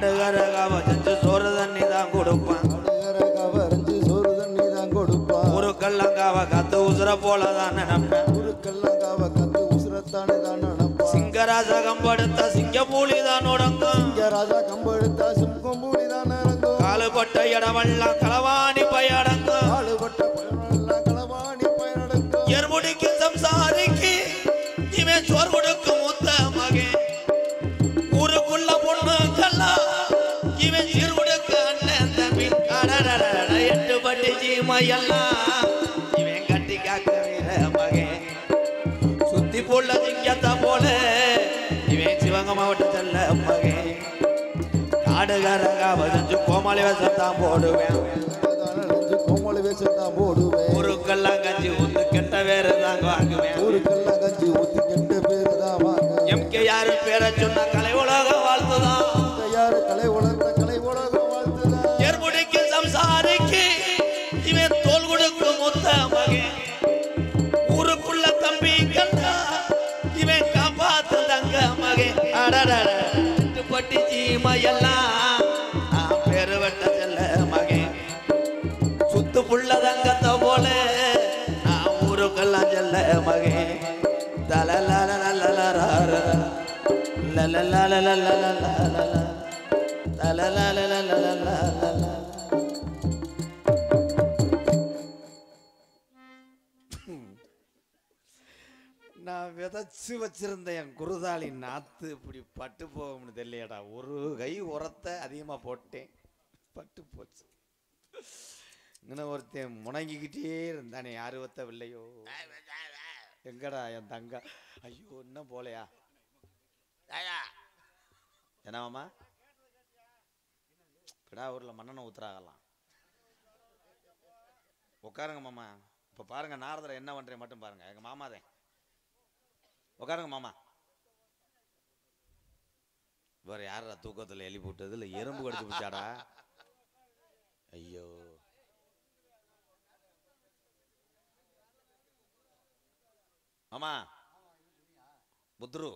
காடுகரகாவ செஞ்சு சோறு தண்ணி தான் கொடுப்பான் ஒரு கல்லங்காவ கத்து உசுர போலதான் நினைப்பேன் சிங்கராஜ கம்பெடுத்த சிங்கப்பூலி தான் உடங்கும் காலுபட்ட இடமெல்லாம் களவாணி பயடங்கும் எர்முடிக்கு சம்சாரிக்கு இவன் சோறு கொடுக்கும் மூத்த மகன் ஊருக்குள்ள பொண்ணுக்கெல்லாம் இவன் சீர் கொடுக்க அண்ணன் தம்பி எட்டு பட்டி சீமையெல்லாம் இவன் கட்டி காக்க வீர மகன் சுத்தி போல சிங்கத்தா போல இவன் சிவகங்கை மாவட்ட செல்ல மகன் காடுகாரங்க செஞ்சு கோமாளி வேஷத்தான் போடுவேன் ஊருக்கெல்லாம் கஞ்சி ஊத்து கெட்ட பேரு தான் வாங்குவேன் எம்கே யாரு பேரை சொன்ன கலை உலக வாழ்த்துதான் எர்முடிக்கு சம்சாரிக்கு இவன் தோல் கொடுக்கும் மூத்த மகன் ஊருக்குள்ள தம்பி கண்டா இவன் காப்பாத்து தங்க மகன் பட்டி சீமையெல்லாம் பேரு வெட்ட செல்ல மகன் சுத்து புள்ள தங்கத்தை போல ஊருக்கெல்லாம் செல்ல மகன் நான் விதைச்சு வச்சிருந்த என் குருதாளி நாத்து இப்படி பட்டு போகும்னு தெரியலடா. ஒரு கை உரத்தை அதிகமா போட்டேன், பட்டு போச்சு. இங்கே ஒருத்தன் முணங்கிக்கிட்டே இருந்தானே, யாரு ஒத்தவில்லையோ. எங்கடா என் தங்க? ஐயோ இன்னும் போலையா? என்ன மாமா கிடா ஊரில் மண்ணெண்ணை ஊத்துறாகலாம். உட்காருங்க மாமா. இப்போ பாருங்க நாரதரை என்ன பண்றேன் மட்டும் பாருங்க. எங்க மாமாதேன். உட்காருங்க மாமா. வேற யாரா தூக்கத்தில் எலி போட்டது இல்லை எறும்பு கடிச்சு பிடிச்சாடா? ஐயோ மாமா. புத்ரு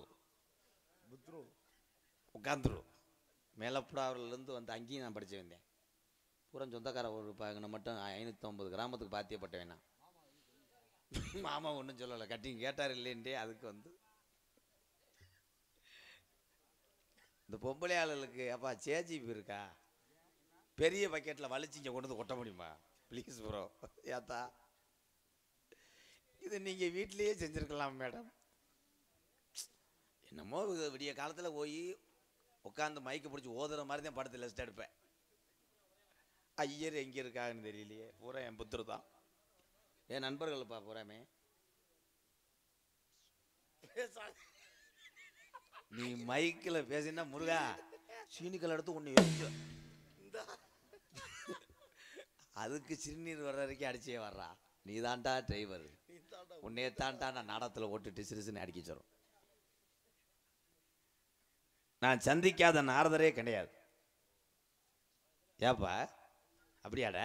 உட்காந்துரு. மேலப்புடாவிலிருந்து வந்து அங்கேயும் நான் படிச்சு வந்தேன். பூரா சொந்தக்கார ஒரு பங்கனை மட்டும் 550 கிராமத்துக்கு பாத்தியப்பட்ட வேணாம். மாமா ஒன்றும் சொல்லலை, கட்டிங் கேட்டார் இல்லைன்ட்டே. அதுக்கு வந்து இந்த பொம்பளை ஆளுகளுக்கு அப்பா சேஜிபி இருக்கா, பெரிய பக்கெட்டில் வலிச்சு இங்கே கொண்டு வந்து கொட்ட முடியுமா ப்ளீஸ் ப்ரோ? ஏத்தா இது நீங்கள் வீட்லேயே செஞ்சுருக்கலாம் மேடம். என்னமோ விடிய காலத்தில் போய் உட்காந்து மைக்கு பிடிச்சி ஓதுற மாதிரி தான் படத்தில் லிஸ்ட் எடுப்பேன். ஐயர் எங்கே இருக்காங்கன்னு தெரியலையே. பூரா என் புத்திரு தான், என் நண்பர்கள்ப்பா பூராமே. நீ மைக்கில் பேசினா முருகா சீனிக்கல் எடுத்து ஒன்று யோசிச்சு அதுக்கு சிறுநீர் வர்ற வரைக்கும் அடிச்சே வர்றா. நீ தான்டா டிரைவர், உன்னையே தான்டா நான் நாடகத்தில் ஓட்டுட்டு சிறுசுன்னு அடிக்க சொல்றோம். நான் சந்திக்காத நாரதரே கிடையாது. ஏப்பா அப்படியாட?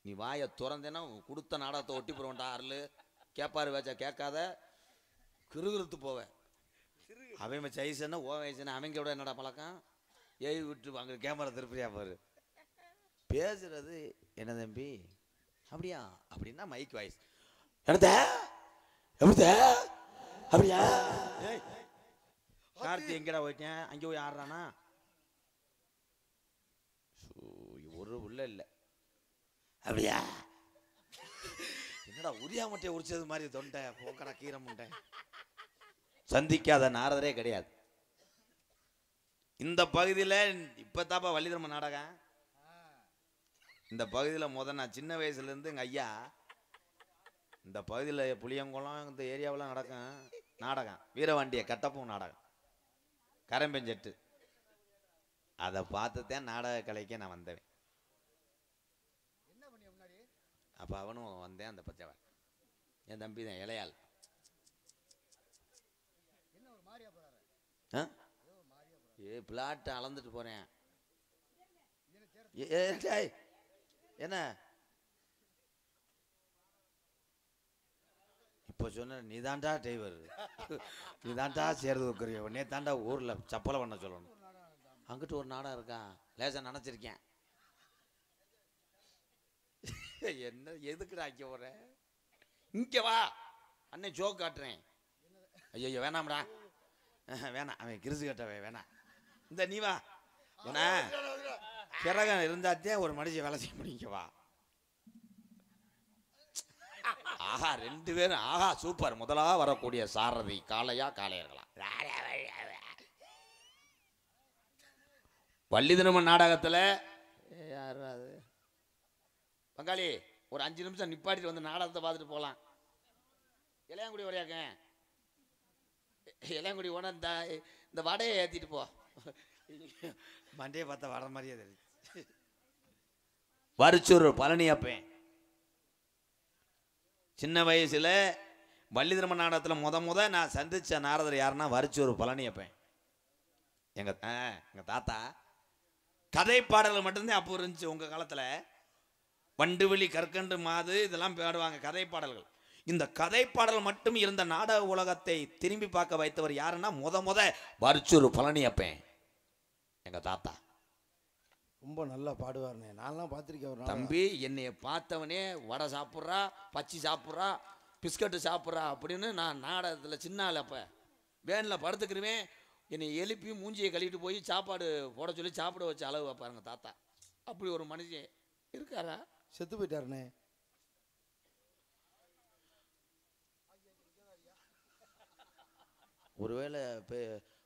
நீ வாயை திறந்தேன்னா கொடுத்த நாடகத்தை ஒட்டி போடுவோம்டா. அருள் கேட்பாரு வச்சா கேட்காத கிருகிருத்து போவேன். அவன் வயசுன்னா ஓ வயசுன்னா அவங்களோட என்னடா பழக்கம்? ஏவி விட்டு அங்கே கேமரா திருப்பியா பாரு. பேசுறது என்ன தம்பி அப்படியா அப்படின்னா மைக் வாய்ஸ் எடுத்த எப்படி அப்படியா? கார்த்தி எங்கடா போயிட்டேன்? அங்கே போய் ஆடுறானா? ஒரு உள்ள இல்லை அப்படியா? என்னடா உரியா முட்டையை உரிச்சது மாதிரி தொண்டை போக்கடா கீரை முட்டை. சந்திக்காத நாரதரே கிடையாது இந்த பகுதியில். இப்பத்தாப்பா வள்ளிதர்ம நாடகம் இந்த பகுதியில் நான் சின்ன வயசுலேருந்து எங்கள் ஐயா இந்த பகுதியில் புளியங்குளம் இந்த ஏரியாவெலாம் நடக்கும் நாடகம். வீரவாண்டிய கட்டப்பூ நாடகம், கரம்பெஞ்செட்டு. அதை பார்த்துதான் நாடக கலைக்கே நான் வந்தேன். அப்போ அவனும் வந்தேன். அந்த பச்சைவன் என் தம்பி தான் இளையாள். பிளாட் அளந்துட்டு போறேன். என்ன இப்போ சொன்ன? நீ தாண்டா டிரைவர், நீ தாண்டா சேர்ந்து வைக்கிறிய, உடனே தாண்டா ஊரில் சப்பலை பண்ண சொல்லணும். அங்கிட்டு ஒரு நாடகம் இருக்கா, லேசா நினச்சிருக்கேன். என்ன எதுக்குடா இங்கே போற, இங்கே வா அண்ணன் ஜோக் காட்டுறேன். ஐயோ வேணாம்டா, வேணாம், அவன் கிருசு கட்டவே வேணாம். இந்த நீ வா, ஏன்னா கிரகம் இருந்தாத்தே ஒரு மனுஷன் வேலை செய்ய முடியும். வா. ஆஹா, 2 பேரும் ஆஹா சூப்பர். முதலா வரக்கூடிய சாரதி காளையா காளையர்களா? வள்ளி திருமண நாடகத்தில் யார் அது பங்காளி, ஒரு 5 நிமிஷம் நிப்பாட்டிட்டு வந்து நாடகத்தை பார்த்துட்டு போகலாம். இளையாங்குடி வரையாக்க, இளையாங்குடி ஓன இந்த வடையை ஏற்றிட்டு போ. மண்டையை பார்த்தா வட மாதிரியே தெரியுது. வரிச்சூர் பழனியப்பேன் சின்ன வயசுல வள்ளி திருமண நாடகத்தில் முத நான் சந்திச்ச நாரதர் யாருன்னா வரிச்சூர் பழனியப்பேன். எங்க தாத்தா கதை பாடல்கள் மட்டும்தான் அப்போ இருந்துச்சு. உங்க காலத்துல வண்டுவெளி கற்கண்டு மாது இதெல்லாம் பாடுவாங்க கதை பாடல்கள். இந்த கதை பாடல் மட்டும் இருந்த நாடக உலகத்தை திரும்பி பார்க்க வைத்தவர் யாருன்னா முத வரிச்சூர் பழனியப்பேன் எங்க தாத்தா. ரொம்ப நல்லா பாடுவார்ண்ணே, நான்லாம் பார்த்துருக்கேன். தம்பி என்னைய பார்த்தவனே வடை சாப்பிட்றா, பச்சி சாப்பிட்றா, பிஸ்கட்டு சாப்பிட்றா அப்படின்னு நான் நாடகத்தில் சின்ன ஆள் அப்போ வேனில் படுத்துக்கிருவேன். என்னை எழுப்பி மூஞ்சியை கழுவிட்டு போய் சாப்பாடு போட சொல்லி சாப்பிட வச்ச அளவு வைப்பாருங்க தாத்தா. அப்படி ஒரு மனுஷன் இருக்காரா? செத்து போயிட்டாருண்ணே. ஒருவேளை இப்போ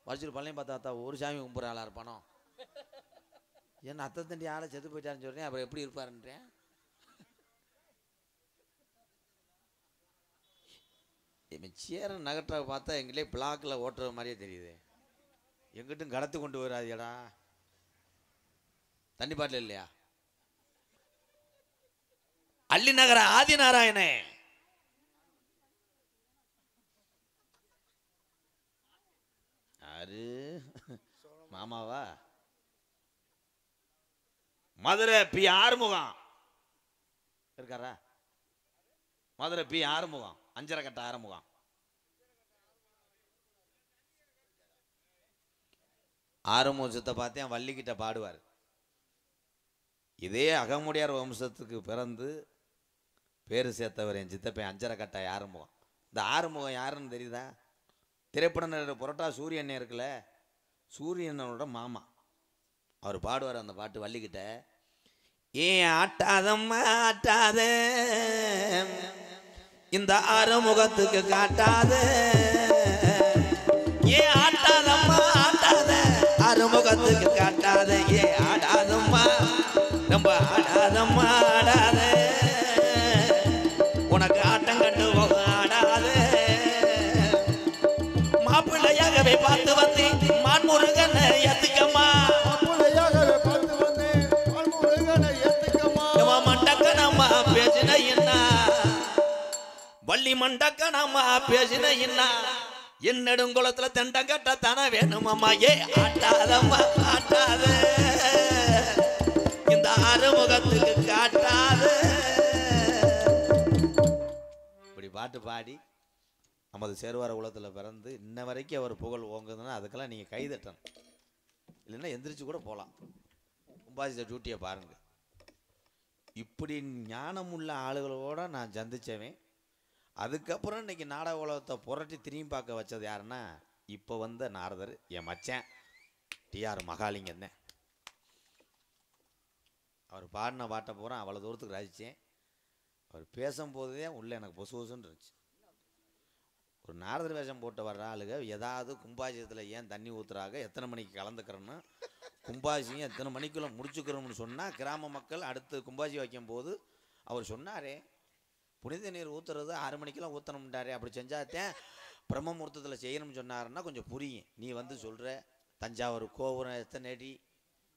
வரிச்சூர் பழனி தாத்தா ஒரு சாமி கும்பிட்ற ஆளாக இருப்பானோ? ஏன்னா அத்தை தண்டி ஆளை செத்து போயிட்டாருன்னு சொல்கிறேன், அப்புறம் எப்படி இருப்பாருன்றேன். சேர நகற்ற பார்த்தா எங்களே பிளாக்கில் ஓட்டுற மாதிரியே தெரியுது. எங்கிட்டும் கடத்து கொண்டு வராதியடா. தண்ணி பாட்டில் இல்லையா? அள்ளி நகர ஆதிநாராயணே யாரு மாமாவா? மதுரை பி ஆறுமுகம் இருக்காரா? மதுரை பி ஆறுமுகம், அஞ்சரை கட்ட ஆறுமுகம். ஆறுமுகத்தை பார்த்தேன் வள்ளிக்கிட்ட பாடுவார். இதே அகமுடியார் வம்சத்துக்கு பிறந்து பேரு சேர்த்தவர் என் சித்தப்பேன் அஞ்சரை கட்ட ஆறுமுகம். இந்த ஆறுமுகம் யாருன்னு தெரியுதா? திரைப்பட நடிகர் புரட்டா சூரியன் இருக்குல்ல, சூரியனோட மாமா. அவர் பாடுவார் அந்த பாட்டு வள்ளிக்கிட்ட. ஏன் ஆட்டாதம்மா ஆட்டாத, இந்த ஆறுமுகத்துக்கு காட்டாத. ஏன் ஆட்டாதம்மா ஆட்டாத, ஆறுமுகத்துக்கு காட்டாத. ஏன் ஆடாதம்மா நம்ம ஆடாதம்மா ஆடாத, உனக்கு ஆட்டம் கண்டு ஆடாத. மாப்பிள்ளையாகவே பார்த்து வந்து மான்முருகனை ஏத்துக்கம்மா, பேசின என்ன வள்ளி மண்டக்கணமா பேசின என்ன என்னடுங்குளத்துல தெண்டங்கட்ட தானே வேணுமம்மா. ஏ ஆட்டாதம்மா ஆட்டாத, இந்த ஆறுமுகத்துக்கு காட்டாத. இப்படி பாட்டு பாடி நமது சேர்வார குலத்தில் பிறந்து இன்ன வரைக்கும் அவர் புகழ் ஓங்குதுன்னா அதுக்கெல்லாம் நீங்கள் கைதட்டணும். இல்லைன்னா எந்திரிச்சு கூட போகலாம். கும்பாசித்த டியூட்டியை பாருங்க. இப்படி ஞானமுள்ள ஆளுகளோட நான் சந்திச்சவேன். அதுக்கப்புறம் இன்னைக்கு நாடக உலகத்தை புரட்டி திரும்பி பார்க்க வச்சது யாருன்னா இப்போ வந்த நாரதர் என் மச்சான் டிஆர் மகாலிங்கம் தான். அவர் பாடின பாட்டை பூரா அவ்வளோ தூரத்துக்கு ரசித்தேன். அவர் பேசும்போதே உள்ளே எனக்கு பொசு பொசுன்னு இருந்துச்சு. ஒரு நாரதர் வேஷம் போட்டு வர்ற ஆளுங்க ஏதாவது கும்பாசியத்தில் ஏன் தண்ணி ஊற்றுறாங்க, எத்தனை மணிக்கு கலந்துக்கிறோன்னு, கும்பாசியம் எத்தனை மணிக்குள்ளே முடிச்சுக்கிறோம்னு சொன்னால் கிராம மக்கள் அடுத்து கும்பாசி வைக்கும் போது அவர் சொன்னாரே புனித நீர் ஊற்றுறது 6 மணிக்கெல்லாம் ஊற்றணும்ட்டாரே, அப்படி செஞ்சாத்தேன் பிரம்ம முகூர்த்தத்தில் செய்யணும்னு சொன்னாருன்னா கொஞ்சம் புரியும். நீ வந்து சொல்கிற தஞ்சாவூர் கோபுரம் எத்தனை அடி,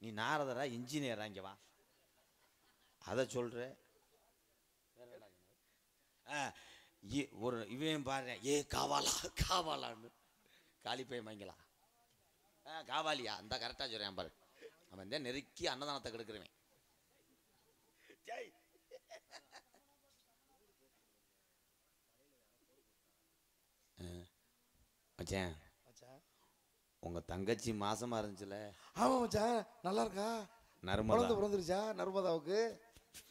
நீ நாரதரா இன்ஜினியரா இங்கே வா அதை சொல்கிற. ஒரு இவன் பாரு ஏ காவாலா காவாலான்னு காலிப்பை வாங்கலா காவாலியா அந்த கரெக்டாக சொல்கிறேன் பாரு. அவன் தான் நெருக்கி அன்னதானத்தை கெடுக்கிறவன். மச்சான் உங்க தங்கச்சி மாசமா இருந்துச்சுல? ஆமா மச்சான், நல்லா இருக்கா? நர்மதா குழந்தை பிறந்துருச்சா நர்மதாவுக்கு?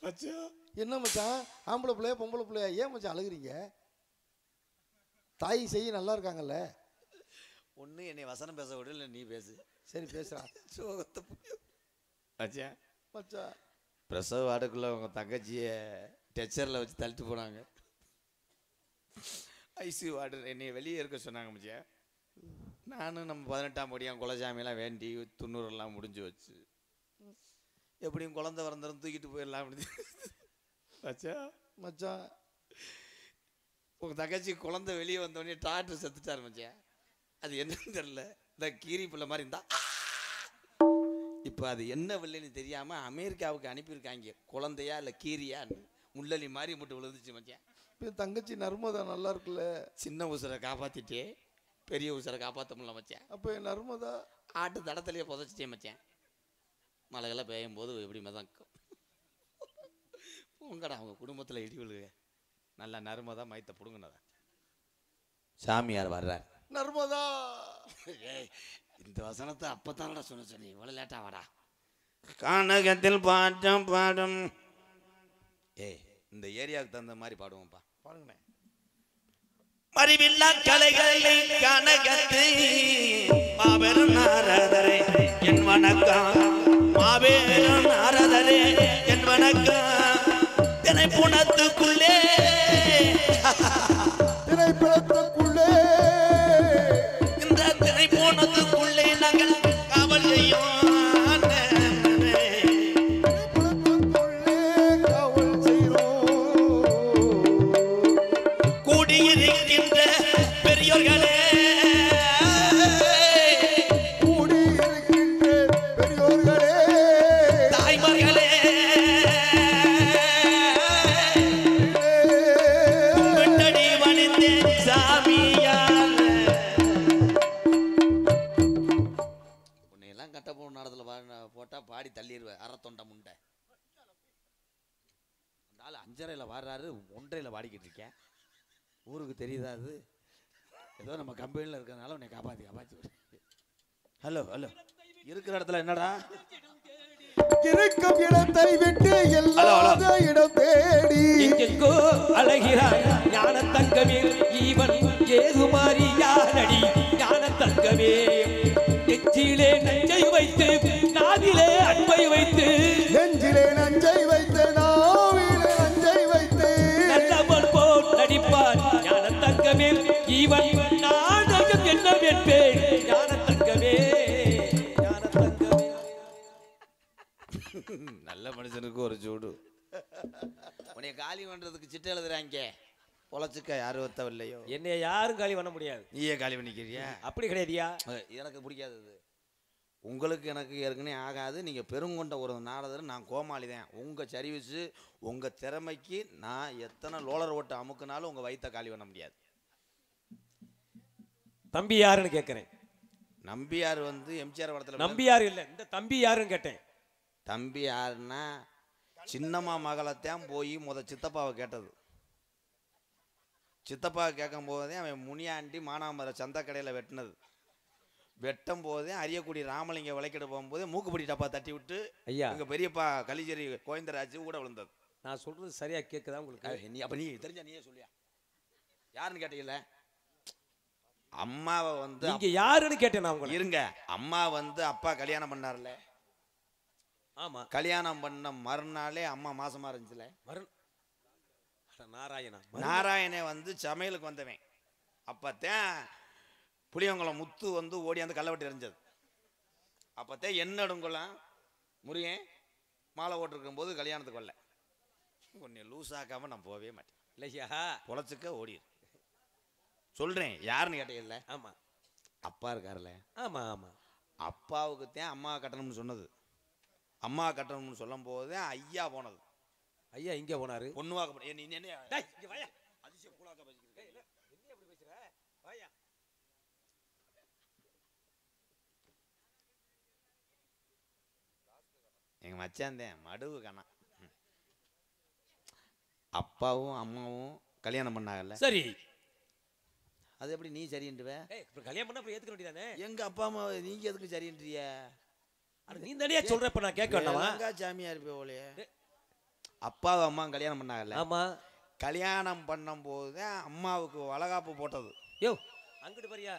மச்சான் என்ன மச்சான், ஆம்பளை பிள்ளையா பொம்பளை பிள்ளையா? ஏன் மச்சான் அழுகுறீங்க? தாய் செய்ய நல்லா இருக்காங்கல்ல? ஒன்று என்னை வசனம் பேச விட, இல்லை நீ பேசு. சரி பேசுறா. சோகத்தை மச்சான், மச்சான் பிரசவ வார்டுக்குள்ள உங்க தங்கச்சியை டெச்சரில் வச்சு தள்ளிட்டு போனாங்க. ஐசியூ வார்டு என்னை வெளியே இருக்க சொன்னாங்க மச்சான். நானும் நம்ம 18ஆம் படியாம் குலசாமியெல்லாம் வேண்டி துண்ணூறுலாம் முடிஞ்சு வச்சு எப்படியும் குழந்தை வரந்திரம் தூக்கிட்டு போயிடலாம் முடிஞ்சு. மச்சான் மச்சான் உங்க தங்கச்சி குழந்தை வெளியே வந்தோடனே டாக்டர் செத்துட்டார் மச்சான். அது என்னன்னு தெரியல, இந்த கீரி பிள்ளை மாதிரி இருந்தா. இப்போ அது என்ன வில்லைன்னு தெரியாம அமெரிக்காவுக்கு அனுப்பியிருக்காங்க. குழந்தையா இல்லை கீரியான்னு முள்ளலி மாதிரி மட்டும் விழுந்துச்சு மச்சான். இப்போ தங்கச்சி நர்மதா நல்லா இருக்குல்ல? சின்ன உசுரை காப்பாத்திட்டே பெரிய உசுரை காப்பாற்ற முடியல மச்சான். அப்போ என் நர்மதா ஆட்டு தடத்துலேயே புதைச்சிட்டே மச்சான். மழைகள்லாம் பெய்யும் போது எப்படி மதக்கும். உங்கடா அவங்க குடும்பத்தில் இடி விழுக நல்லா நர்மதா மைத்த பிடுங்கினதா. சாமியார் வர்றார். நர்மதா இந்த வசனத்தை அப்பத்தானடா சொன்ன நீ இவ்வளோ லேட்டா வாடா. கானகத்தில் பாட்டம் பாடும். இந்த ஏரியாவுக்கு தகுந்த மாதிரி பாடுவோம்ப்பா. பாருங்கண்ணே. மறிவில்லா கலைகளை கனகத்து மாபெரும் நாரதரே என் வணக்கம். மாபெரும் நாரதரே என் வணக்கம். திரைப்புணத்துக்குள்ளே திரைப்படத்துக்குள்ளே இந்த திரைப்புணத்துக்குள்ளே நாங்கள் காவல் செய்யும். கூடியிருக்கின்ற பெரியோர்களே, கூடியிருக்கின்ற பெரியோர்களே, தாய்மார்களே, கும்பிட்டடி வணிந்தேன் சாமியால். உன்னையெல்லாம் கட்ட போன நேரத்தில் போட்டா பாடி தள்ளிடுவேன். அறத்தொண்டை முண்டை. அந்த ஆள் 5:30 வாடுறாரு, 1:30 பாடிக்கிட்டு இருக்கேன். ஊருக்கு தெரியுதா? அது ஏதோ நம்ம கம்பெனியில் இருக்கிறதுனால உன்னை காப்பாற்றி. ஹலோ ஹலோ, இருக்கிற இடத்துல என்னடா? இருக்கும் இடத்தை விட்டு எல்லாத இடம் தேடி எங்கெங்கோ அழகிறாய் ஞான தங்கமே. ஈவன் ஏதுமாறி யாரடி ஞான தங்கமே. நெஞ்சிலே நஞ்சை வைத்து நாவிலே அன்பை வைத்து, நெஞ்சிலே நஞ்சை வைத்து நாவிலே நஞ்சை வைத்து நல்லவன் போல் நடிப்பான் ஞான தங்கமே. ஈவன் நாடகம் என்னவென்பேன் ஞான தங்கமே. ஞான தங்கமே. நல்ல மனுஷனுக்கு ஒரு சூடு. உன்னை காலி பண்றதுக்கு சிட்டை எழுதுறாங்க. பொழைச்சுக்க யாரும் ஒத்தவில்லையோ. என்னைய யாரும் காலி பண்ண முடியாது. நீயே காலி பண்ணிக்கிறியா? அப்படி கிடையாதுயா. எனக்கு பிடிக்காதது. உங்களுக்கு எனக்கு ஏற்கனவே ஆகாது. நீங்கள் பெருங்கொண்ட ஒரு நாரதர், நான் கோமாளி தான். உங்கள் சர்வீஸு உங்கள் திறமைக்கு நான் எத்தனை லோலர் ஓட்டு அமுக்குனாலும் உங்கள் வயிற்ற காலி பண்ண முடியாது. தம்பி யாருன்னு கேட்கிறேன். நம்பியார் வந்து எம்ஜிஆர் படத்தில். நம்பி யாரு இல்லை, இந்த தம்பி யாருன்னு கேட்டேன். தம்பி யாருன்னா சின்னம்மா மகளைத்தான் போய் சித்தப்பாவை கேட்டது. சித்தப்பாவை கேட்கும் போதே அவன் முனியாண்டி மானாமர சந்த கடையில் வெட்டினது. வெட்டும் போதே அரியக்குடி ராமலிங்க விளக்கிட போகும்போது மூக்குப்பிடி டப்பா தட்டி விட்டு ஐயா எங்க பெரியப்பா கலிஜரி கோயந்தராஜ் கூட விழுந்தது. நான் சொல்றது சரியா கேட்குதா உங்களுக்கு? நீ அப்ப நீ தெரிஞ்சா நீயே சொல்லியா? யாருன்னு கேட்டீங்கல்ல? அம்மாவை வந்து நீங்க யாருன்னு கேட்டேன் நான் உங்களுக்கு. இருங்க. அம்மா வந்து அப்பா கல்யாணம் பண்ணார்ல. ஆமா, கல்யாணம் பண்ண மறுநாளே அம்மா மாசமா இருந்துச்சுல. நாராயணே வந்து சமையலுக்கு வந்தவன். அப்பத்தான் புளியங்குளம் முத்து வந்து ஓடி அந்த கள்ளவட்டி எறிஞ்சது. அப்பத்தான் என்னடுங்குளம் முருகன் மாலை ஓட்டிருக்கும் போது கல்யாணத்துக்கு வரல. உன்னை லூஸ் ஆக்காம நான் போகவே மாட்டேன். இல்லையா? பொழைச்சுக்க ஓடிடு. சொல்றேன் யாருன்னு கேட்டீங்கல்ல? ஆமா, அப்பா இருக்காருல்ல. ஆமா ஆமா. அப்பாவுக்கு தான் அம்மா கட்டணும்னு சொன்னது. அம்மா கட்டணும்னு சொல்லும் போது ஐயா போனது. ஐயா இங்க போனாரு. பொண்ணுவாக்க எங்க மச்சாந்தேன் மடுவு கணா. அப்பாவும் அம்மாவும் கல்யாணம் பண்ணாங்கல்ல. சரி. அது எப்படி நீ சரின்றுவ? ஏய் இப்ப கல்யாணம் பண்ணா அப்புறம் ஏத்துக்க வேண்டியதானே? எங்க அப்பா அம்மா நீங்க எதுக்கு சரின்றிய? அட நீ தானே சொல்றப்ப நான் கேட்க வேண்டாமா? சாமியா இருப்பே ஓலையே. அப்பாவும் அம்மா கல்யாணம் பண்ணாங்கல்ல, ஆமா. கல்யாணம் பண்ணும்போது தான் அம்மாவுக்கு வளகாப்பு போட்டது. யோ அங்கிட்டு பாரியா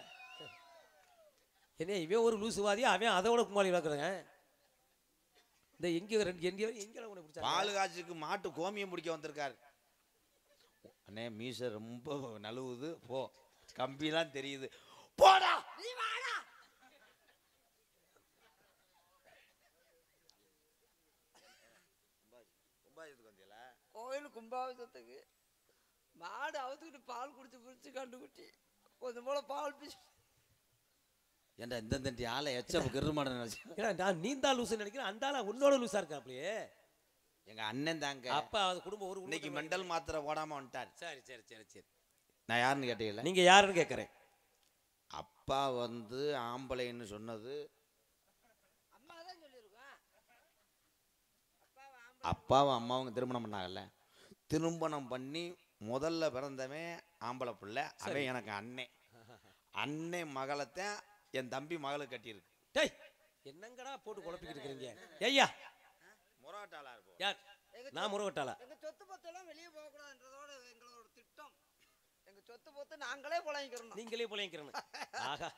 என்ன இவன் ஒரு லூசுவாதியா, அவன் அதோட குமாரி வளர்க்குறாங்க. இந்த எங்க ரெண்டு எங்க உன்னை பிடிச்சா பால் காய்ச்சுக்கு மாட்டு கோமியம் பிடிக்க வந்திருக்காரு. அண்ணே மீசை ரொம்ப நழுவுது, போ கம்பிலாம் தெரியுது, போடா நீ வாடா. கோயில் கும்பாபிஷத்துக்கு மாடு அவுத்துக்கிட்டு பால் குடிச்சு பிடிச்சி கண்டுக்குட்டி கொஞ்சம் போல பால் பிச்சு. ஏன்டா இந்த தண்டி ஆளை எச்ச கிரு மாட நினைச்சு. நான் நீந்தா லூசுன்னு நினைக்கிறேன், அந்த ஆளா உன்னோட லூசா இருக்கா அப்படியே. எங்க அண்ணன் தாங்க. அப்பா அது குடும்பம் ஒரு இன்னைக்கு மெண்டல் மாத்திரை போடாம வந்துட்டார். சரி சரி சரி சரி. நான் யாருன்னு கேட்டீங்கல்ல? நீங்க யாருன்னு கேட்கறேன். அப்பா வந்து ஆம்பளைன்னு சொன்னது அம்மா தான் சொல்லியிருக்கோம். அப்பாவும் அம்மாவும் திருமணம் பண்ணாங்கல்ல, திருமணம் பண்ணி முதல்ல பிறந்தவன் ஆம்பளை பிள்ளை, அவன் எனக்கு அண்ணன். அண்ணன் மகளைத்தான் என் தம்பி மகளுக்கு கட்டியிருக்கு. டேய் என்னங்கடா போட்டு குழப்பிக்கிட்டு இருக்கிறீங்க? ஐயா முறாட்டாளா இருப்போம். யார்? நான் முருகட்டாளா? எங்க சொத்து பொத்தெல்லாம் வெளியே போகக்கூடாதுன்றதோட எங்களோட திட்டம். எங்க சொத்து பொத்து நாங்களே புழங்கிக்கிறோம். நீங்களே புழைக்கிறேன். ஆகா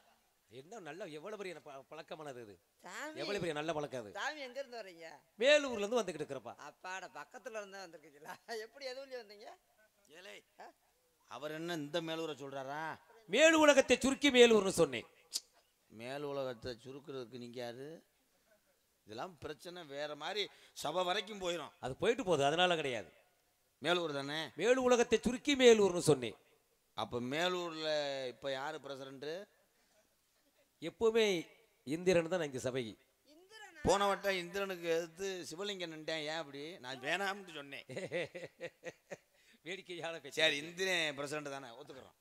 என்ன நல்ல எவ்வளவு பெரிய பழக்கமானது இது. சாமி எவ்வளவு பெரிய நல்ல பழக்கம் அது. சாமி எங்க இருந்து வர்றீங்க? வேலூர்ல இருந்து வந்துகிட்டு இருக்கிறப்பா. அப்பாட பக்கத்துல இருந்தா வந்திருக்கீங்களா? எப்படி எதுவுலயே வந்தீங்க? ஏலே அவர் என்ன இந்த மேலூரை சொல்றாரா? மேலு உலகத்தை சுருக்கி மேலூர்னு சொன்னேன். மேல் உலகத்தை சுருக்கிறதுக்கு நீங்க யாரு? இதெல்லாம் பிரச்சனை வேற மாதிரி சபை வரைக்கும் போயிடும். அது போயிட்டு போகுது, அதனால கிடையாது. மேலூர் தானே? மேலு உலகத்தை சுருக்கி மேலூர்னு சொன்னேன். அப்ப மேலூர்ல இப்ப யாரு பிரசிடண்ட்? எப்பவுமே இந்திரன் தான் இங்க சபைக்கு. போன வட்டம் இந்திரனுக்கு எதிர்த்து சிவலிங்கம் நின்றேன், ஏன் அப்படி? நான் வேணாம்னு சொன்னேன். வேடிக்கையான பேச்சு. சரி இந்திரன் பிரசிடண்ட் தானே, ஒத்துக்கிறோம்.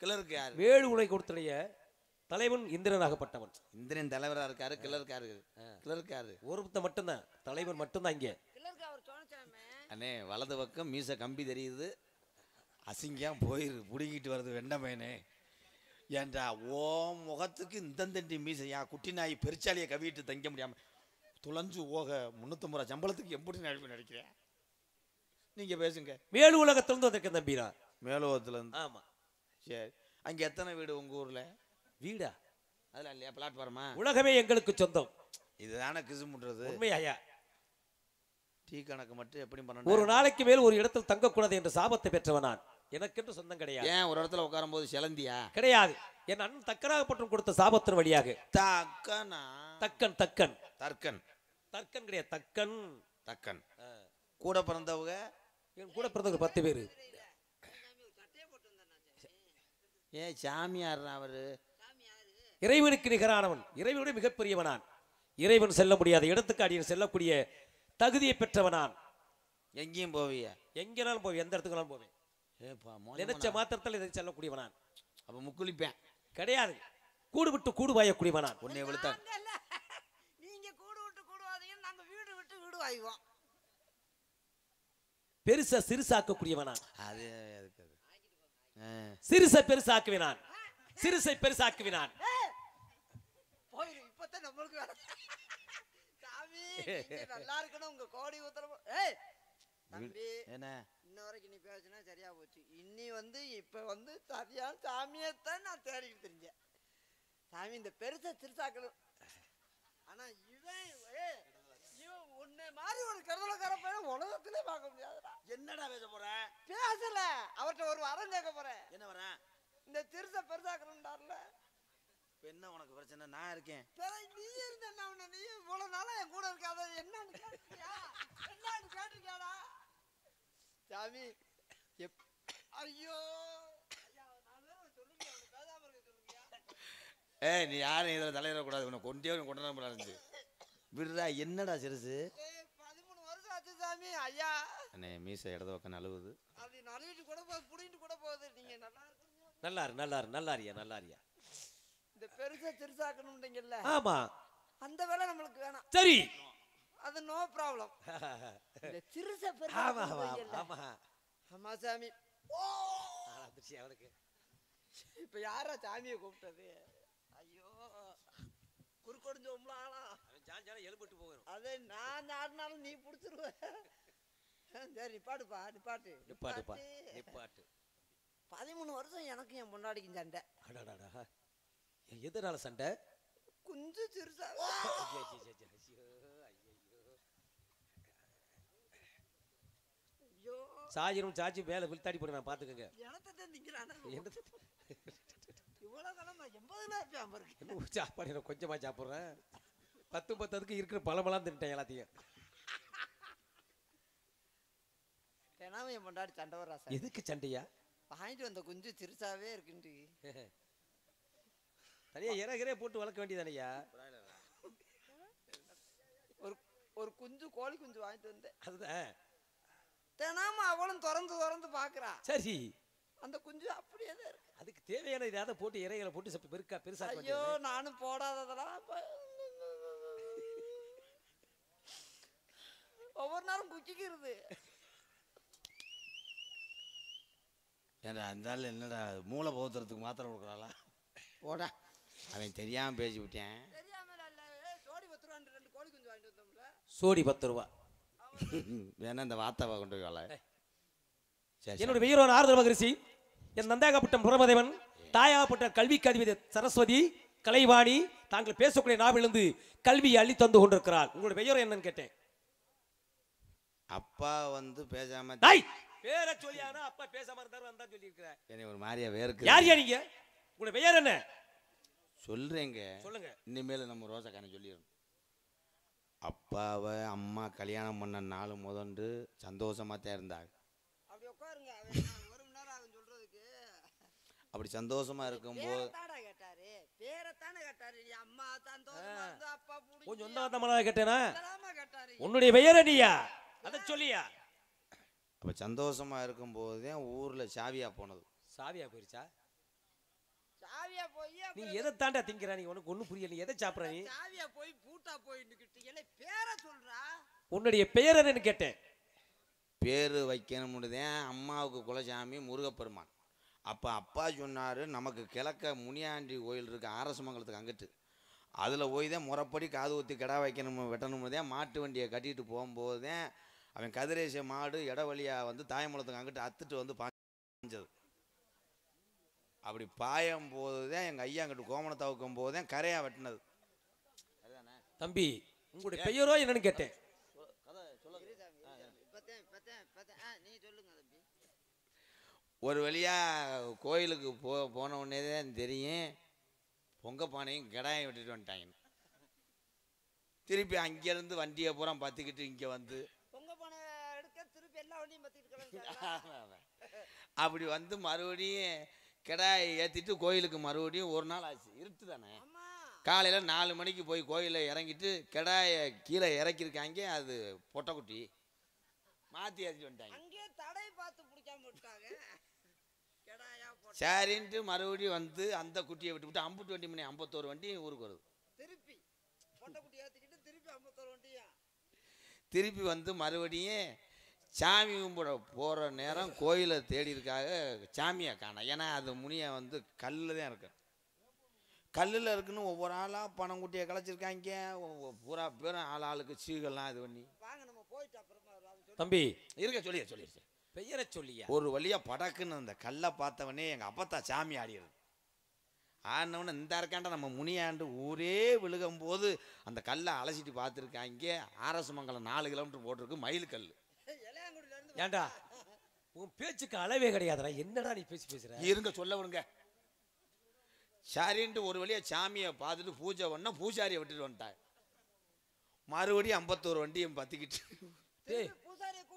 கிளருக்கு யாரு? வேலு உலகத்துடைய தலைவன் இந்திரனாகப்பட்டவன். இந்திரன் தலைவரா இருக்காரு, கிளருக்கு யாரு? கிளருக்கு யாரு? ஒருத்த மட்டும்தான் தலைவன் மட்டும்தான் இங்க. கிளருக்கு அவர் தோணுச்சாமே. அண்ணே வலது பக்கம் மீச கம்பி தெரியுது, அசிங்கம் போயிரு புடுங்கிட்டு வருது வெண்டமேனே. ஏன்டா ஓ முகத்துக்கு இந்தந்தண்டி மீசையா? குட்டி நாய் பெருச்சாலியை கவிட்டு தங்க முடியாம துளஞ்சு ஓக 350 ரூபா சம்பளத்துக்கு எப்படி நடிப்பு நடிக்கிறேன்? நீங்க பேசுங்க. வேலு உலகத்திலிருந்து வந்திருக்கேன் தம்பிரா. மேலோகத்துல இருந்து. ஆமா. சரி அங்க எத்தனை வீடு உங்க ஊர்ல? வீடா? அதெல்லாம் இல்லையா? பிளாட்ஃபார்மா? உலகமே எங்களுக்கு சொந்தம். இதுதானே கிசு முடுறது. உண்மையா? டீ கணக்கு மட்டும் எப்படி ஒரு பண்ணணும்? நாளைக்கு மேல் ஒரு இடத்தில் தங்கக்கூடாது என்ற சாபத்தை பெற்றவன் நான். எனக்கென்று சொந்தம் கிடையாது. ஏன் ஒரு இடத்துல உட்காரும் போது சிலந்தியா? கிடையாது. என் அண்ணன் தக்கராகப்பட்டும் கொடுத்த சாபத்தின் வழியாக. தக்கனா? தக்கன் தக்கன் தர்க்கன். தர்க்கன் கிடையாது, தக்கன். தக்கன். கூட பிறந்தவங்க என் கூட பிறந்தவங்க 10 பேரு. ஏன் சாமியார் அவரு? இறைவனுக்கு நிகரானவன், இறைவனுடைய மிகப்பெரியவனான். இறைவன் செல்ல முடியாத இடத்துக்கு அடியில் செல்லக்கூடிய தகுதியை பெற்றவனான். எங்கேயும் போவிய? எங்கேனாலும் போவேன், எந்த இடத்துக்குனாலும் போவேன். ஏப்பா நினைச்ச மாத்திரத்தில் இதை செல்லக்கூடியவனான். அப்ப முக்குளிப்பேன் கிடையாது, கூடு விட்டு கூடு வாயக்கூடியவனான். உன்னை விழுத்தா நீங்க கூடு விட்டு கூடு வாதீங்க, நாங்க வீடு விட்டு வீடு வாய்வோம். பெருசா சிறுசாக்கக்கூடியவனான். அது எதுக்கு அது? சிறுசை பெருசாக்குவினான், சிறுசை பெருசாக்குவினான். போயிரு இப்பதான் நம்மளுக்கு வேலை. சாமி நீங்க நல்லா இருக்கணும், உங்க கோடி உத்தரவு. ஏய் தம்பி என்ன இன்ன வரைக்கும் நீ பேசினா சரியா போச்சு. இன்னி இப்ப சரியான சாமியத்தான் நான் தேடிட்டு தெரிஞ்சேன். சாமி இந்த பெருசா சிறுசாக்கணும். ஆனா இவன் உன்னை மாதிரி ஒரு கருதலக்கார பையன் உலகத்திலே பார்க்க முடியாதுடா. என்னடா பேச போற? பேசல, அவர்கிட்ட ஒரு வரம் கேட்க போறேன். என்ன வரேன்? இந்த சிறுசை பெருசாக்கணும்டார்ல. என்ன உனக்கு பிரச்சனை? நான் இருக்கேன். நீ இருந்த நீ இவ்வளவு நாளா என் கூட இருக்காத, என்னன்னு கேட்டிருக்கியா? என்னன்னு கேட்டிருக்கியாடா சாமி? ஐயோ நீ யாரும் இதுல தலையிட கூடாது, உன்னை கொண்டே கொண்டு இருந்துச்சு விடுறா. என்னடா சிறுசு? 13 வருஷம் ஆச்சு சாமி. ஐயா அண்ணே மீசை இடது பக்கம் நழுவுது. அது நழுவிட்டு கூட புடிங்கிட்டு கூட போகுது. நீங்க நல்லா இருக்கீங்க. நல்லாரியா நல்லாரியா. இந்த பெருசா சிறுசாக்கணும்ன்றீங்கல்ல? ஆமா, அந்த வேலை நம்மளுக்கு வேணாம். சரி, அது நோ ப்ராப்ளம். இந்த சிறுசை ஆமா பெருசா ஆமா ஆமா சாமி. அவனுக்கு இப்ப யாரா சாமியை கூப்பிட்டது? ஐயோ குறுக்கொடிஞ்சோம்ல ஆளா. எலும்பட்டு போகணும். அதே நான் ஆடினாலும் நீ பிடிச்சிருவ. சரி நிப்பாட்டுப்பா நிப்பாட்டு நிப்பாட்டுப்பா நிப்பாட்டு. 13 வருஷம் எனக்கு என் பொண்டாடிக்கும் சண்டை. அடாடாடா, எதனால சண்டை? குஞ்சு சிறுசா. ஐயோ சாயிரும் சாச்சி மேல விழுத்தாடி போட நான் பாத்துக்கங்க. எனத்தான் திங்கிறானா? என்ன இவ்வளவு காலம் 80,000 இருக்கு. என்ன சாப்பாடு நான் கொஞ்சமா சாப்பிட்றேன். 10 இருக்கிற பழமெல்லாம் தின்ட்டேன் எல்லாத்தையும். தினமும் என் பொண்டாடி சண்டை வர்றா சார். எதுக்கு சண்டையா? வாங்கிட்டு வந்த குஞ்சு சிறுசாவே இருக்குன்ட்டு. தனியா இறகிறே போட்டு வளர்க்க வேண்டியதானையா? ஒரு ஒரு குஞ்சு கோழி குஞ்சு வாங்கிட்டு வந்தேன். அதுதான். தினமும் அவளும் திறந்து பாக்குறா. சரி, அந்த குஞ்சு அப்படியே தான் இருக்கு. அதுக்கு தேவையான இதை போட்டு இறைகளை போட்டு பெருசா. ஐயோ நானும் போடாததெல்லாம் ஒவ்வொரு நேரம் குச்சிக்கிறது. ஏன்டா அந்த ஆள் என்னடா மூளை பௌத்திரத்துக்கு மாத்திரை கொடுக்குறாளா? போடா, அவன் தெரியாம பேசி விட்டேன். தெரியாம இல்ல. சோடி 10 ரூபா 2 கோழி குஞ்சு வாங்கிட்டு வந்தோம்ல. சோடி 10 ரூபா. வேணா இந்த வாத்தாவை கொண்டு போய் வாழ. என்னுடைய பெயர் ஆறுதல் மகரிஷி. என் நந்தாகப்பட்டம் புரமதேவன், தாயாகப்பட்ட கல்விக்கு அதிபதி சரஸ்வதி கலைவாணி தாங்கள் பேசக்கூடிய நாவிலிருந்து கல்வியை அள்ளி தந்து கொண்டிருக்கிறார். உங்களுடைய பெயர் என்னன்னு கேட்டேன். அப்பா வந்து பேசாம பேரை சொல்லியானா அப்பா பேசாம இருந்தாரு வந்தா சொல்லி இருக்கிறேன். என்னை ஒரு மாதிரியா வேருக்கு. யார் நீங்க? உங்களுடைய பெயர் என்ன? சொல்றேங்க, சொல்லுங்க. இனிமேல் நம்ம ரோசாக்கான சொல்லிடணும். அப்பாவை அம்மா கல்யாணம் பண்ண நாள் முதண்டு சந்தோஷமா தான் இருந்தாங்க. அப்படி உட்காருங்க. 1 மணி நேரம் ஆகும் சொல்றதுக்கு. அப்படி சந்தோஷமா இருக்கும்போது பேரத்தானே கேட்டாரு. பேரத்தானே கேட்டாரு. நீ அம்மா சந்தோஷமா இருந்தா அப்பா புடிச்சு. கொஞ்சம் ஒன்னாதமலா கேட்டேனா? அதெல்லாமா கேட்டாரு. உன்னுடைய பெயர் என்னையா? அத சொல்லியா? அப்ப சந்தோஷமா இருக்கும்போது தான் ஊர்ல சாவியா போனது. சாவியா போயிருச்சா? சாவியா போய் நீ எதை தாண்டா திங்கிற? நீ உனக்கு ஒண்ணும் புரியல. நீ எதை சாப்பிடுற? நீ சாவியா போய் பூட்டா போய் நிக்கிட்டு என்ன பேரை சொல்றா? உன்னுடைய பெயர் என்னன்னு கேட்டேன். பேரு வைக்கணும்னு தான் அம்மாவுக்கு குலசாமி முருகப்பெருமான். அப்போ அப்பா சொன்னார், நமக்கு கிழக்க முனியாண்டி கோயில் இருக்குது ஆரசமங்கலத்துக்கு அங்கிட்டு, அதில் போய் தான் முறைப்படி காது ஊற்றி கிடா வைக்கணும் வெட்டணும்னு தான் மாட்டு வண்டியை கட்டிட்டு போகும்போது தான் அவன் கதிரேச மாடு இட வழியாக வந்து தாயமலத்துக்கு அங்கிட்டு அத்துட்டு வந்து பாஞ்சது. அப்படி பாயும் போது தான் எங்கள் ஐயா அங்கிட்டு கோமணத்தை வைக்கும் போது தான் கரையாக வெட்டினது. தம்பி, உங்களுடைய பெயரோ என்னன்னு கேட்டேன். நீ சொல்லுங்க தம்பி. ஒரு வழியாக கோயிலுக்கு போன உடனே தான் தெரியும் பொங்க பானையும் கிடாயும் விட்டுட்டு வந்துட்டாங்க. திருப்பி அங்கேருந்து வண்டியை பூரா பற்றிக்கிட்டு இங்கே வந்து பொங்க பானை எடுக்க திருப்பி எல்லா வண்டியும் பற்றிக்கிட்டு அப்படி வந்து மறுபடியும் கிடாயை ஏற்றிட்டு கோயிலுக்கு மறுபடியும் ஒரு நாள் ஆச்சு. இருட்டு தானே. காலையில் 4 மணிக்கு போய் கோயிலில் இறங்கிட்டு கிடாயை கீழே இறக்கியிருக்காங்க. அது பொட்டைக்குட்டி மாற்றி ஏற்றிட்டு வந்துட்டாங்க. அங்கேயே தடை பார்த்து பிடிக்காம விட்டாங்க. சரின்ட்டு மறுபடியும் வந்து அந்த குட்டியை விட்டு அம்புட்டு வண்டி மணி 51 வண்டி ஊருக்கு வருது. திருப்பி பொட்டைக்குட்டி ஏற்றிக்கிட்டு திருப்பி 51 வண்டியா திருப்பி வந்து மறுபடியும் சாமி கும்பிட போகிற நேரம் கோயிலை தேடி இருக்காக சாமியை காணோம். ஏன்னா அது முனியை வந்து கல்லில் தான் இருக்கு. கல்லில் இருக்குன்னு ஒவ்வொரு ஆளாக பணம் குட்டியை கலைச்சிருக்காங்க. பூரா பேரும் ஆளுக்கு சீகெல்லாம் இது பண்ணி வாங்க நம்ம போயிட்டு அப்புறமா தம்பி இருக்க சொல்லிடுச்சு. பெயரை சொல்லியா? ஒரு வழியாக படக்குன்னு அந்த கல்லை பார்த்தவனே எங்கள் அப்பத்தா சாமி ஆடிடுது. ஆனவன இந்த இருக்காண்ட நம்ம முனியாண்டு ஊரே விழுகும் போது அந்த கல்லை அலசிட்டு பார்த்துருக்காங்க. ஆரசமங்கலம் 4 கிலோமீட்டர் போட்டிருக்கு மயில் கல். ஏண்டா உன் பேச்சுக்கு அளவே கிடையாதுடா. என்னடா நீ பேசுற? இருங்க சொல்ல விடுங்க. சரின்ட்டு ஒரு வழியா சாமியை பார்த்துட்டு பூஜை பண்ண பூஜாரியை விட்டுட்டு வந்துட்டாங்க. மறுபடியும் 51 வண்டியும் பத்திக்கிட்டு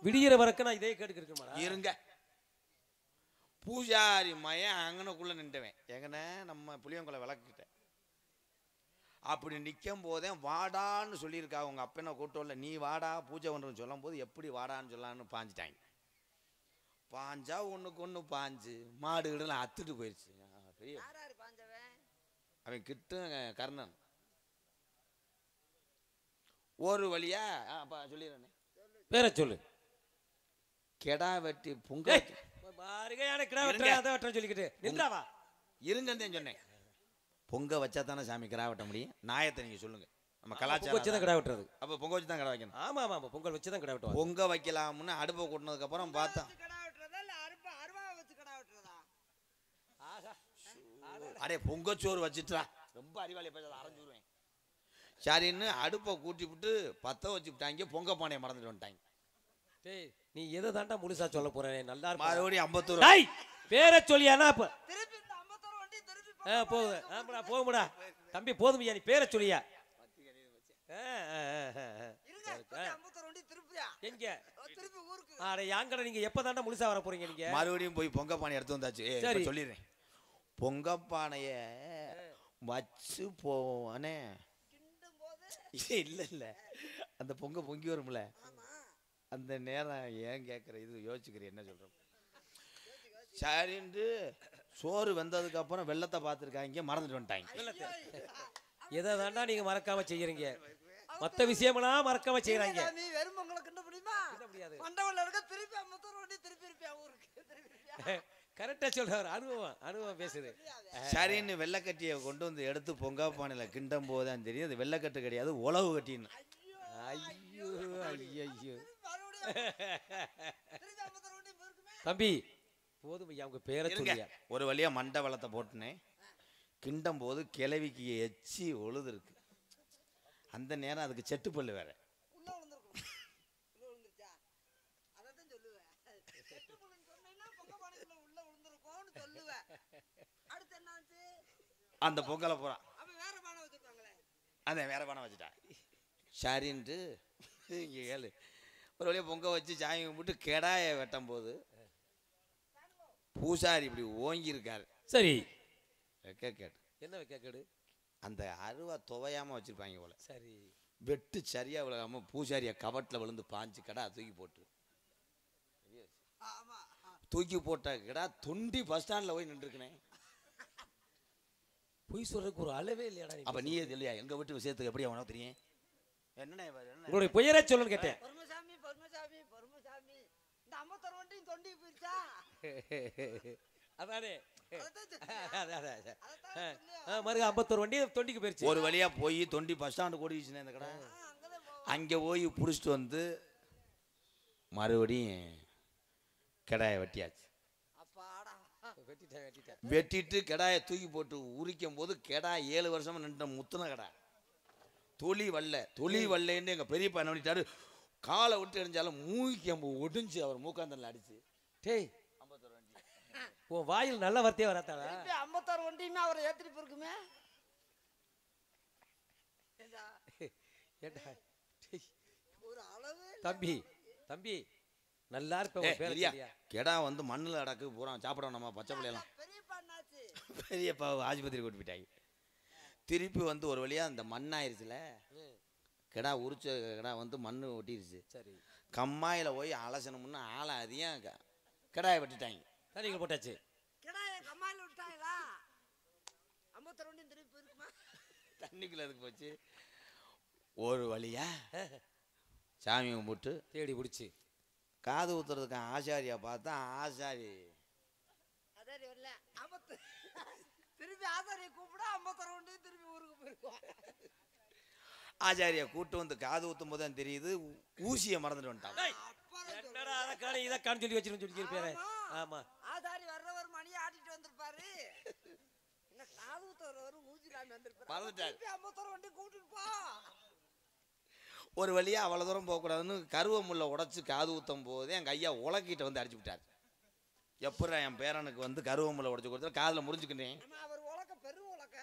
விடிகிற வரைக்கும் நான் இதே கேட்டுக்கிட்டு இருக்கேன். இருங்க. பூஜாரி மயன் அங்கனக்குள்ள நின்றுவேன் எங்கன நம்ம புளியங்குளை விளக்கிட்ட. அப்படி நிற்கும் போதே வாடான்னு சொல்லியிருக்கா. உங்க அப்பனை கூட்டம்ல நீ வாடா பூஜை பண்ணுறன்னு சொல்லும் போது எப்படி வாடான்னு சொல்லலான்னு பாஞ்சிட்டாங்க. பாஞ்சா ஒன்றுக்கு ஒன்று பாஞ்சு மாடு கிடலாம் அத்துட்டு போயிடுச்சு. பெரிய அவன் கிட்ட கர்ணன் ஒரு வழியா சொல்லிடுறேன். பேரை சொல்லு. கெடா வெட்டி பொங்க சொல்லிக்கிட்டு நின்றாவா இருங்கன்னு சொன்னேன். பொங்க வச்சா தானே சாமி கிடா வெட்ட முடியும். நாயத்தை நீங்க சொல்லுங்க. நம்ம பொங்க வச்சு தான் கலாச்சாரம் கிடா வெட்டுறது. அப்ப பொங்க வச்சு தான் கடை வைக்கணும். ஆமா ஆமா ஆமா, பொங்கல் வச்சு தான் கிடா வெட்டுவாங்க. பொங்க வைக்கலாம்னு அடுப்பை கூட்டினதுக்கு அப்புறம் பார்த்தா கடா வெட்டுறதா இல்ல அருவா வச்சு கடா வெட்டுறதா? அடே பொங்கச்சோறு வச்சுட்டா ரொம்ப அறிவாளி பேச அரைஞ்சுருவேன். சரின்னு அடுப்பை கூட்டி விட்டு பத்த வச்சு விட்டாங்க. பொங்க பானையை மறந்துட்டு வந்துட்டாங்க. டேய் நீ எதை தாண்டா முழுசா சொல்ல போற? நல்லா இருப்பா. மறுபடியும் 51. டேய் பேரை சொல்லியானா அப்ப திருப்பி இந்த 51 வண்டி திருப்பி போகுது. ஆமாடா போகும்டா தம்பி, போதுமையா நீ பேரை சொல்லியா. இருங்க, கொஞ்சம் 51 வண்டி திருப்பியா? எங்க திருப்பி ஊருக்கு. அட யாங்கடா நீங்க எப்பதாண்டா முழுசா வர போறீங்க நீங்க? மறுபடியும் போய் பொங்க பானை எடுத்து வந்தாச்சு. சரி. சொல்லிடுறேன். பொங்க பானைய வச்சு போவானே. கிண்டும் போது இல்ல இல்ல அந்த பொங்க பொங்கி வரும்ல, அந்த நேரம் ஏன் கேட்குற இது யோசிச்சுக்கிறேன் என்ன சொல்கிறோம். சரின்ட்டு சோறு வெந்ததுக்கு அப்புறம் வெள்ளத்தை பார்த்துருக்காங்க, மறந்துட்டு வந்துட்டாங்க. எதை தாண்டா நீங்க மறக்காம செய்யறீங்க? மத்த விஷயமெல்லாம் மறக்காம செய்யறாங்க. நீ வெறும் பொங்கலை கிண்ட முடியுமா? முடியாது. மண்டபம்ல இருக்க திருப்பி 51 வண்டி திருப்பி இருப்பியா ஊருக்கு? திருப்பி இருப்பியா? கரெக்டா சொல்றாரு. அனுபவம் பேசுது. சரின்னு வெள்ளைக்கட்டியை கொண்டு வந்து எடுத்து பொங்க பானையில் கிண்டும் போது தான் தெரியும் அது வெள்ளைக்கட்டு கிடையாது, உழவு கட்டின்னு. ஐயோ ஐயோ திருப்பி 51 வண்டி போயிருக்குமே. தம்பி போதும் ஐயா, உங்க பேரை சொல்லியா. ஒரு வழியா மண்டை வளத்தை போட்டுனேன். கிண்டும் போது கிளவிக்கு எச்சி ஒழுது இருக்கு. அந்த நேரம் அதுக்கு செட்டுப்பல்லு வேற. உள்ள விழுந்திருக்கும். உள்ள விழுந்துருச்சா? அதான் சொல்லுவேன். செட்டு புள்ளைன்னு சொன்னீங்கன்னா பொங்க பானைக்குள்ள உள்ள விழுந்திருக்கும்னு சொல்லுவேன். அடுத்து என்னாச்சு? அந்த பொங்கலை போறான். அப்ப வேற பானை வச்சிருப்பாங்களே. அந்த வேற பானை வச்சுட்டா. சரின்ட்டு இங்கே கேளு. ஒரு வழியாக பொங்க வச்சு சாமி கும்பிட்டு கெடாயை வெட்டும் போது பூசாரி இப்படி ஓங்கியிருக்காரு. சரி கேட்டு என்ன வைக்க கேடு? அந்த அருவா துவையாம வச்சிருப்பாங்க போல. சரி வெட்டு சரியா விழுகாம பூசாரிய கவட்டில் விழுந்து பாஞ்சு கடா தூக்கி போட்டு ஆமா. தூக்கி போட்ட கடா தொண்டி பஸ் ஸ்டாண்ட்ல போய் நின்றுருக்கேன். பொய் சொல்றதுக்கு ஒரு அளவே இல்லையாடா நீ? அப்ப நீயே இல்லையா எங்க வீட்டு விஷயத்துக்கு எப்படி அவனோ தெரியும்? என்ன உங்களுடைய பெயரை சொல்லுன்னு கேட்டேன். பொறுமசாமி பொறுமசாமி பொறுமசாமி இந்த 51 வண்டியும் தொண்டி போயிருச்சா? அதானே அதான் மறுக 51 வண்டி தொண்டிக்கு போயிருச்சு. ஒரு வழியா போய் தொண்டி பஸ் ஸ்டாண்டு ஓடிச்சுனே இந்த கடை. அங்கதான் போவோம். அங்கே போய் பிடிச்சிட்டு வந்து மறுபடியும் கடாயை வெட்டியாச்சு. அப்பாடா. வெட்டிட்டேன். வெட்டிட்டு கடாயை தூக்கி போட்டு உரிக்கும் போது கெடா 7 வருஷமா நின்ற முத்துன கடா. தொலி வல்லைன்னு எங்க பெரியப்பா என்ன பண்ணிட்டாரு, காலை விட்டு எரிஞ்சாலும் மூக்கம்பு ஒடிஞ்சு அவர் மூக்காந்தல்ல அடிச்சு. டேய் உன் வாயில் நல்ல வார்த்தையே வராத்தாடா? திருப்பி 51 வண்டியுமே அவரை ஏத்திட்டு போயிருக்குமே. ஏண்டா, ஏண்டா டேய், ஒரு அளவு தம்பி நல்லா இருப்ப. உன் பேரை சொல்லியா. கெடா வந்து மண்ணில் அடக்கு பூரா சாப்பிடணும். நம்ம பச்சை பிள்ளையெல்லாம் பெரியப்பா என்னாச்சு? பெரியப்பா ஆஸ்பத்திரி கூட்டு போயிட்டாங்க. திருப்பி வந்து ஒரு வழியா அந்த மண்ணாயிருச்சுல, கெடா உரிச்ச கெடா வந்து மண்ணு ஒட்டிருச்சு. சரி கம்மாயில் போய் அலசணும்னு ஆளை அதிகம் கெடாயை வெட்டிட்டாங்க. தண்ணிக்குள்ள போட்டாச்சு. கிடாய கம்மாயில விட்டாங்களா? 51 வண்டியும் திருப்பி போயிருக்குமா? தண்ணிக்குள்ள அதுக்கு போச்சு. ஒரு வழியா சாமி கும்பிட்டு தேடி பிடிச்சி காது ஊத்துறதுக்கு ஆசாரியா பார்த்தா ஆசாரி அதாரி வரல. திருப்பி ஆசாரியை கூப்பிட 51 வண்டியும் திருப்பி ஊருக்கு போயிருக்கோம். ஆச்சாரியை கூட்டு வந்து காது ஊத்தும் போது தான் தெரியுது ஊசியை மறந்துட்டு வந்துட்டாங்க. என்னடா அதக்கான இதக்கான சொல்லி வச்சிருப்பேன். ஆமா ஆசாரி வர்றவர் மணியை ஆட்டிட்டு வந்திருப்பாரு. என்ன காது ஊத்துறவர் ஊசிலான்னு வந்திருப்பாரு. மறந்துட்டாரு. திருப்பி 51 வண்டி கூட்டிட்டு போ. ஒரு வழியா அவ்வளவு தூரம் போகக்கூடாதுன்னு கருவமுள்ள உடைச்சு காது ஊத்தும் போதே எங்க ஐயா உலக்கிட்ட வந்து அடிச்சு விட்டாரு. எப்படா என் பேரனுக்கு வந்து கருவமுள்ள உடைச்சு கொடுத்தா காதுல முறிஞ்சுக்கிட்டேன். அவர் உலக்க பெரு உலக்க.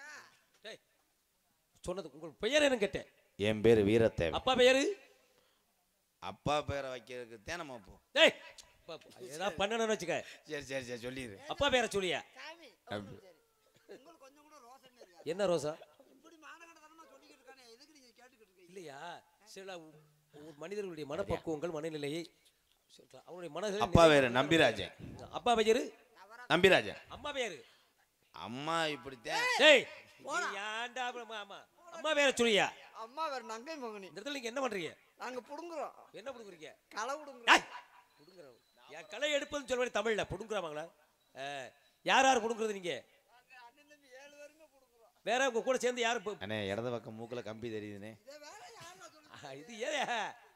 சொன்னது உங்கள் பெயர் என்ன கேட்டேன்? என் பேரு வீரத்தேவன். அப்பா பேரு? அப்பா பேரை வைக்கிறதுக்கு தான் நம்ம போ. டேய் ஏதாவது பண்ணணும்னு வச்சுக்க. சரி சொல்லிடு. அப்பா பேரை சொல்லியா. சாமி உங்களுக்கு கொஞ்சம் கூட ரோசமே இருக்காது. என்ன ரோசா? இப்படி மானகடத்தனமா சொல்லிக்கிட்டு இருக்கானே, எதுக்கு நீங்க கேட்டுக்கிட்டு இருக்கீங்க? இல்லையா, சில மனிதர்களுடைய மனப்பக்குவங்கள் மனநிலையை அவனுடைய மனதில். அப்பா பேரு நம்பிராஜன். அப்பா பேரு நம்பிராஜன். அம்மா பேரு? அம்மா இப்படித்தான். டேய் ஏன்டா ஆமா அம்மா பேரை சொல்லியா. அம்மா வேற நங்கை மகனி. இந்த இடத்துல நீங்க என்ன பண்றீங்க? நாங்க புடுங்குறோம். என்ன புடுங்குறீங்க? களை புடுங்குறோம். என் களை எடுப்பதுன்னு சொல்லுவேன் தமிழ்ல. புடுங்குறாங்களா? யார் புடுங்குறது? நீங்க வேற உங்க கூட சேர்ந்து யாரு அண்ணே இடது பக்கம் மூக்குல கம்பி தெரியுதுனே. இது ஏ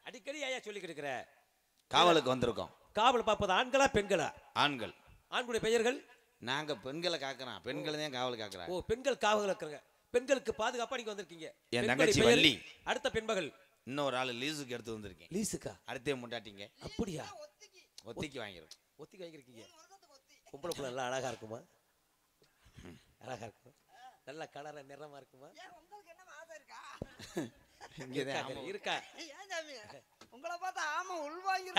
அடிக்கடி ஐயா சொல்லி கொடுக்குற. காவலுக்கு வந்திருக்கோம். காவல் பார்ப்பது ஆண்களா பெண்களா? ஆண்கள். ஆண்களுடைய பெயர்கள்? நாங்க பெண்களை காக்குறோம். பெண்கள் தான் காவல் காக்குறாங்க. ஓ, பெண்கள் காவல் இருக்கிறாங்க. பெண்களுக்கு பாதுகாப்பா நீங்க வந்திருக்கீங்க. என் தங்கச்சி வள்ளி. அடுத்த பெண்மகள் இன்னொரு ஆளு லீஸுக்கு எடுத்து வந்திருக்கேன். லீஸுக்கா? அடுத்தே முண்டாட்டிங்க. அப்படியா? ஒத்திக்கு வாங்கிருக்கோம். ஒத்திக்கு வாங்கிருக்கீங்க. பொம்பளை புள்ள நல்லா அழகா இருக்குமா? அழகா இருக்கும். நல்ல கலர நிறமா இருக்குமா? உங்களுக்கு என்ன ஆசை இருக்கா? இங்கதான் இருக்கா? ஏன் சாமி உங்களை பார்த்தா ஆமா உள்வாங்கி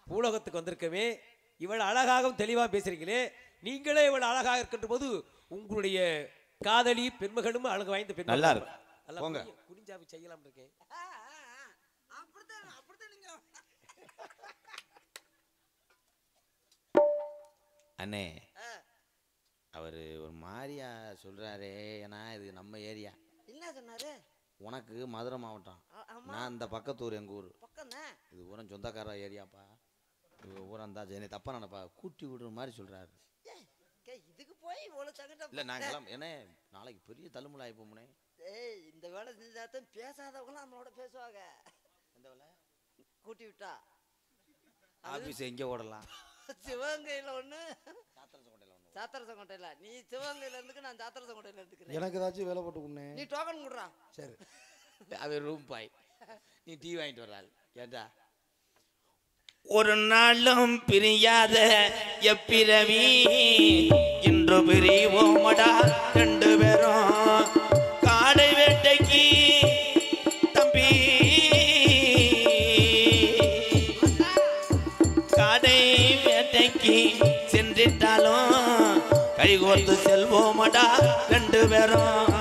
பூலோகத்துக்கு வந்திருக்கவே இவள் அழகாகவும் தெளிவா பேசுறீங்களே. நீங்களே இவள் அழகாக இருக்கின்ற போது உங்களுடைய காதலி பெண்மகளும் அழகு வாய்ந்த பெண். நல்லா இருக்கு. போங்க. குடிஞ்சாவி செய்யலாம் இருக்கேன். அப்படித்தான் அப்படித்தான் நீங்க அண்ணே அவரு ஒரு மாதிரியா சொல்றாரே. ஏன்னா இது நம்ம ஏரியா. என்ன சொன்னாரு? உனக்கு மதுரை மாவட்டம், ஆமா. நான் இந்த பக்கத்தூர், எங்க ஊர் பக்கம் இது ஊரம் சொந்தக்கார ஏரியாப்பா. இது ஊரம் தான். என்னை தப்பா நினைப்பா கூட்டி விடுற மாதிரி சொல்றாரு. இதுக்கு போய் இவ்வளவு சங்கடம் இல்ல நாங்கெல்லாம் என்ன நாளைக்கு பெரிய தள்ளுமுள்ள ஆயிப்போம்னே. ஏய் இந்த வேலை செஞ்சாதான் பேசாதவங்களும் நம்மளோட பேசுவாங்க. எந்த வேலை? கூட்டி விட்டா ஆபீஸ் எங்க ஓடலாம்? சிவகங்கையில ஒண்ணு, சாத்திரசங்கோட்டையில. நீ சிவகங்கையில இருந்துக்கு, நான் சாத்திரசங்கோட்டையில இருந்துக்கிறேன். எனக்கு ஏதாச்சும் வேலை போட்டு கொடுனே. நீ டோக்கன் கொடுறா. சரி. அவன் ரூம் பாய், நீ டீ வாங்கிட்டு வர்றாள். ஏண்டா ஒரு நாளும் பிரியாத எப்பிரவி இன்று பிரிவோமடா ரெண்டு பேரும் காடை வேட்டைக்கு தம்பி, காடை வேட்டைக்கு சென்றிட்டாலும் கைகோர்த்து செல்வோமடா ரெண்டு பேரும்.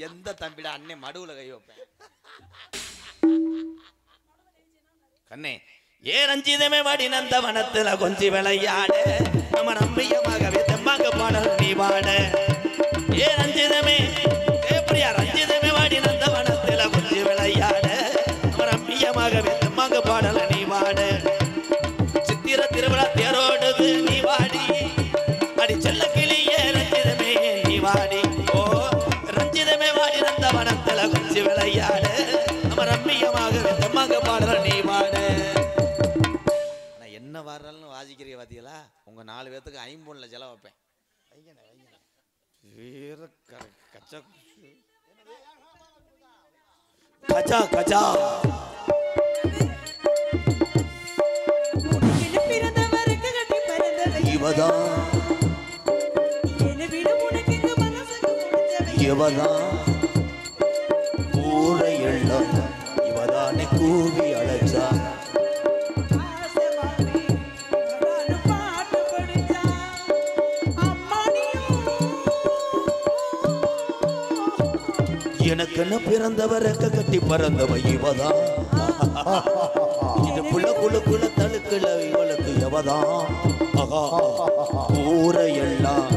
எந்த தம்பிடா அண்ணே மடுவுல கை வைப்பேன். கண்ணே ஏ ரஞ்சிதமே வாடி நந்த வனத்துல கொஞ்சி விளையாட நம்ம நம்பியமாகவே தெம்மாங்க பாடல் நீ பாட. ஏ ரஞ்சிதமே எப்படியா ரஞ்சிதமே வாடி நந்த வனத்துல கொஞ்சி விளையாட நம்ம நம்பியமாகவே தெம்மாங்க பாடல் நீ பாட. சித்திர திருவிழா தேரோடுது நீ வாடி, அடி செல்ல கிளியே ரஞ்சிதமே நீ வாடி. ஓ ரஞ்சிதமே வாடி நந்த வனத்துல கொஞ்சி விளையாட நம்ம ரம்மியமாகவே தெம்மாங்க பாடல் நீ பாட. என்ன வாராலும் வாசிக்கிறீங்க பாத்தீங்களா? உங்க 4 பேத்துக்கு 50 செலவு வைப்பேன். கச்சா கச்சா இவதான் இவதான் ஊரை எல்லாம் இவதானே கூவி அழைச்சா. எனக்குன்னு பிறந்தவ ரெக்க கட்டி பறந்தவ இவதான். இது புள்ள குழுக்குள்ள தழுக்குல இவளுக்கு எவதான். ஊரையெல்லாம்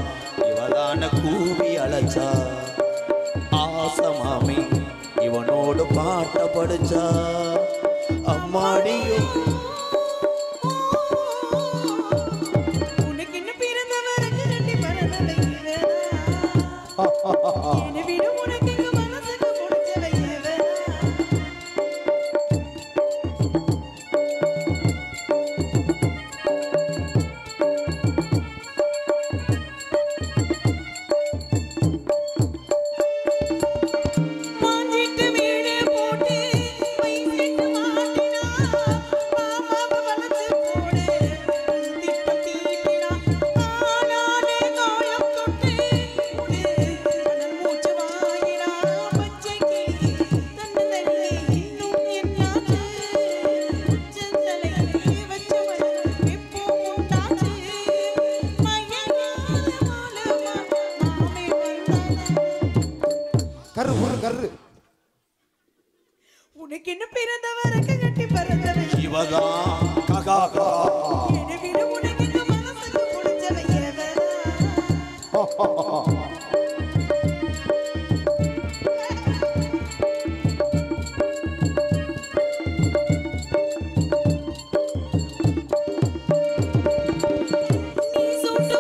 இவதான கூவி அழைச்சா. ஆசமாமி இவனோடு பாட்ட படிச்சா. அம்மாடியும் உனக்கு என்ன பிறந்தவர கட்டி பறந்தவ இவதான் ககா. எனவிட உனக்கு இந்த மனசுக்கு பிடிச்சவ இவ. நீ சுட்டு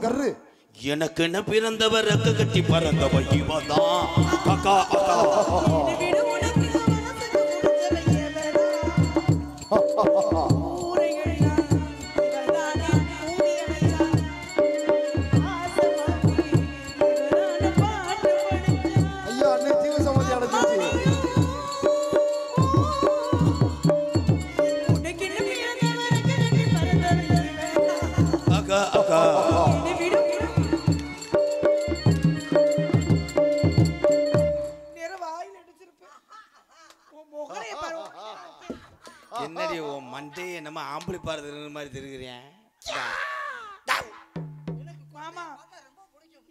கர்ரு எனக்குன்னு பிறந்தவர் ரெக்க கட்டி பறந்தவள் இவதான். அக்கா அக்கா என்னை விட உனக்கு மனசுக்கு பிடிச்சவன் எவனா? ஊரையெல்லாம் இவன்தானா ஊதியனைத்தான் ஆசை வாங்கி இவனான பாட்டு படிச்சான். ஐயா அன்னை ஜீவ சமாதி அடைஞ்சிருச்சு. உனக்கு என்ன பிறந்தவருக்கு கட்டி பறந்தவன் எவனா? அக்கா அக்கா என்னை விட நேரா வாயில அடிச்சிருப்பேன். உன் முகரைய பாரு. என்னடி உன் மண்டையை நம்ம ஆம்பளை பாருது மாதிரி திருக்கிறேன். எனக்கு மாமா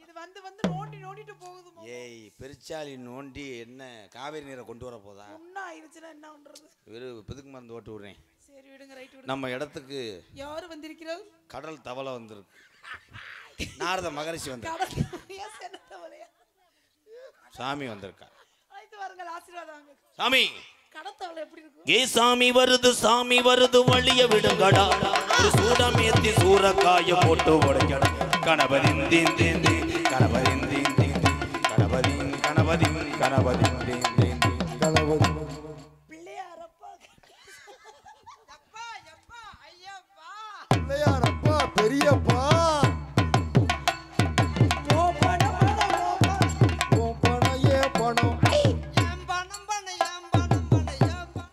இது வந்து வந்து நோண்டி நோண்டிட்டு போகுது மாமா. ஏய் பெருச்சாளி நோண்டி என்ன காவேரி நீரை கொண்டு வர போதா? ஒண்ணா ஆயிடுச்சுன்னா என்ன பண்றது? வெறும் பிதுக்கு மருந்து ஓட்டு விடுறேன். சரி விடுங்க, ரைட் விடுங்க. நம்ம இடத்துக்கு யாரு வந்திருக்கிறாள்? கடல் தவளை வந்திருக்கு. நாரத மகரிஷி வந்திருக்கு. கடற்கரையா சென்னத்தவளையா? சாமி வந்திருக்கா. அழைத்து வாருங்கள், ஆசீர்வாதம் வாங்க. சாமி கடத்தவளை எப்படி இருக்கும்? ஏ சாமி வருது வழிய விடுங்கடா. ஒரு சூடம் ஏத்தி சூறக்காய போட்டு உடைக்கடா. கணபதி தீன் தீன் தீன் கணபதி தீன் தீன் கணபதி கணபதி கணபதி தீன் தீன் கணபதி பிள்ளையாரப்பா. அப்பா அப்பா ஐயப்பா. பிள்ளையாரப்பா பெரியப்பா ஓ பணம் பணம் ஓ பணம். உன் பணம் ஏன் பணம் என் பணம் பண்ண என் பணம் பண்ண என் பணம்.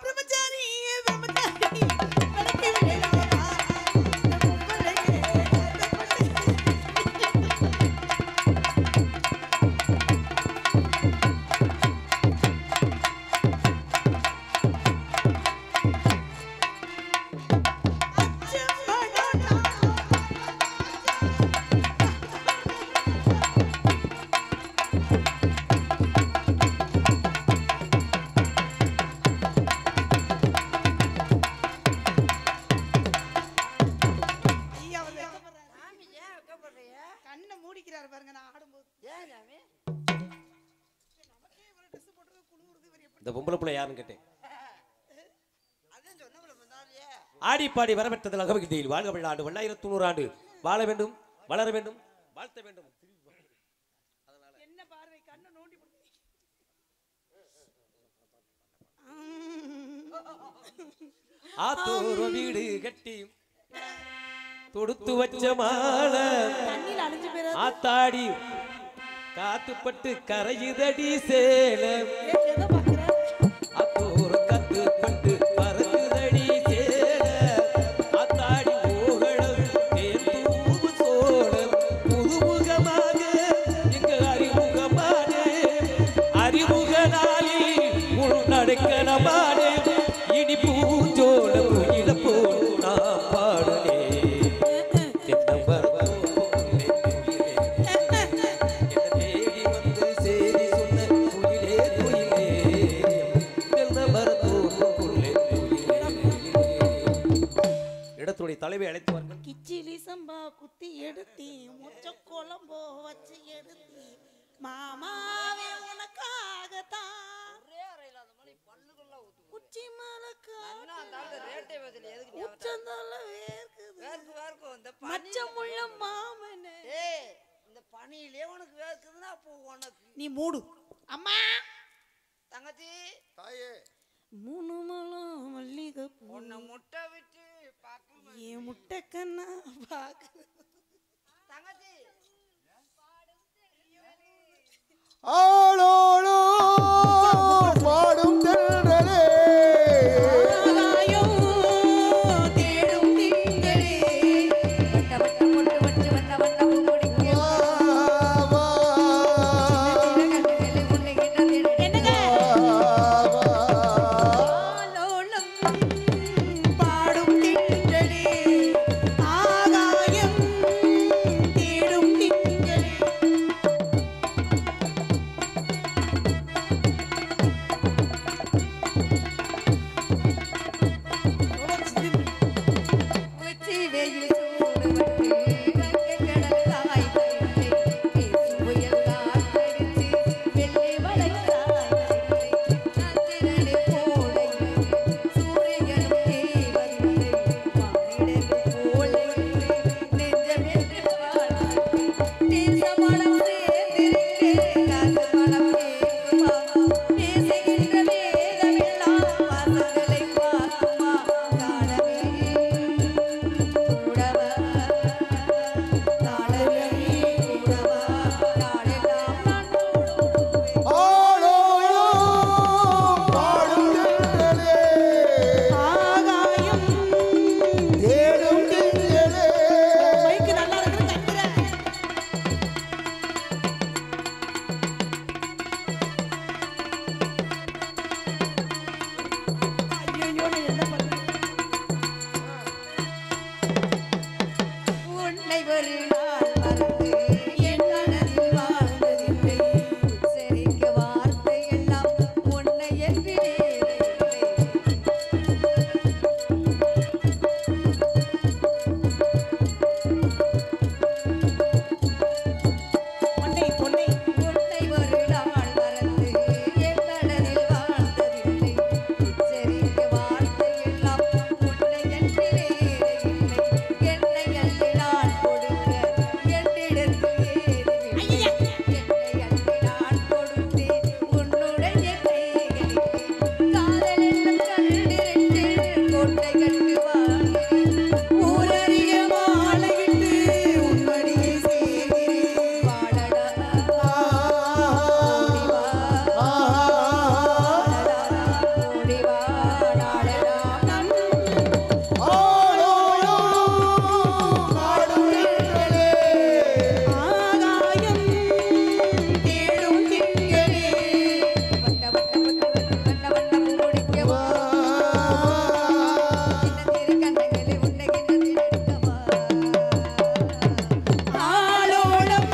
பிரம்மச்சாரி பிரம்மச்சாரி கடத்தி விடலாமா? நம்ம பிள்ளைகளே சாமி ஏன் வைக்கப்படுறிய? கண்ணை மூடிக்கிறாரு பாருங்க நான் ஆடும்போது. ஏன் சாமி? நமக்கே இவ்வளவு ட்ரெஸ் போடுறது குளிருது இவர் எப்படி? இந்த பொம்பளை பிள்ளை யாருன்னு கேட்டேன். அதான் சொன்னவள முன்னாடியே. ஆடி பாடி வரப்பெற்றதில் அகமகிழ்ச்சியில் வாழ்க வெள்ளாண்டு 1900 ஆண்டு வாழ வேண்டும், வளர வேண்டும், வாழ்த்த வேண்டும். என்ன பார்வை கண்ணை நோண்டி போடுது. ஆத்தோர வீடு கட்டி தொடுத்து வச்ச மாலை தண்ணில அழிஞ்சு போயிரு. ஆத்தாடி காத்துப்பட்டு கரையுதடி சேலம். ஏதோ பாக்குற. ஆத்தோர கத்துப்பட்டு பறக்குதடி சேலம். ஆத்தாடி ஓகழல் தேர்ந்தூவு சோழம். புதுமுகமாக இங்கு அறிமுகமானே. அறிமுகனாலே உள் நடக்கணமானே. இனி பூஞ்சோட புயல போல் நான் பாடுனே. இடத்துடைய தலைவை அழைத்து வாருங்கள். கிச்சிலி சம்பா குத்தி எடுத்தி முச்ச குழம்போ வச்சு எடுத்தி மாமாவே உனக்காகத்தான் ஒரே அறையில அந்த மாதிரி பல்லுக்குள்ள ஊத்து. குச்சி மலக்கா என்ன அந்த ஆளு ரேட்டே வச்சல எதுக்கு நீ அவட்ட? உச்சந்தால வேர்க்குது வேர்க்கும் இந்த பனி. மச்சமுள்ள மாமனே. ஏய் இந்த பனியிலே உனக்கு வேர்க்குதுன்னா அப்போ உனக்கு நீ மூடு அம்மா. தங்கச்சி தாயே மூணு மலம் மல்லிகை பூ உன்னை முட்டை விட்டு பாக்கு என் முட்டை கண்ணா பாக்கு. தங்கச்சி ஆளோளோ பாடும் தென்றலே ஆகாயம் தேடும் திங்களே. வட்ட வட்ட பொட்டு வச்சு வண்ண வண்ண பூ முடிக்க. வா, என்னங்க? ஆலோலம் பாடும் திங்களே. ஆகாயம் தேடும் திங்களே. மறந்து என் மனதில் வாழ்ந்ததில்லை உச்சரிக்க வார்த்தை எல்லாம் உன்னை என்று பொன்னை பொன்னை உன்னை ஒரு நாள் மறந்து என் மனதில் வாழ்ந்ததில்லை உச்சரிக்க வார்த்தை எல்லாம் உன்னை என்று இல்லை என்னை அள்ளி நான் கொடுக்க என்னிடத்தில் ஏதுமில்லை என்னை அள்ளி நான் கொடுத்தேன் உன்னுடைய கைகளில் காதல் என்னும் கண்டிரண்டு கோட்டை கண்டு வாழ்கிறேன் ஊரறிய மாலையிட்டு உன்மடியை சேர்கிறேன் வாழடா ஓடி வா நாளடா நம் ஆகாயம் தேடும் திங்களே வட்ட வட்ட வட்ட வட்ட முடிக்கவா சின்னத்திரு கண்ணங்களே உன்னை கிண்ணத்தில் எடுக்கவா ஆளோளம்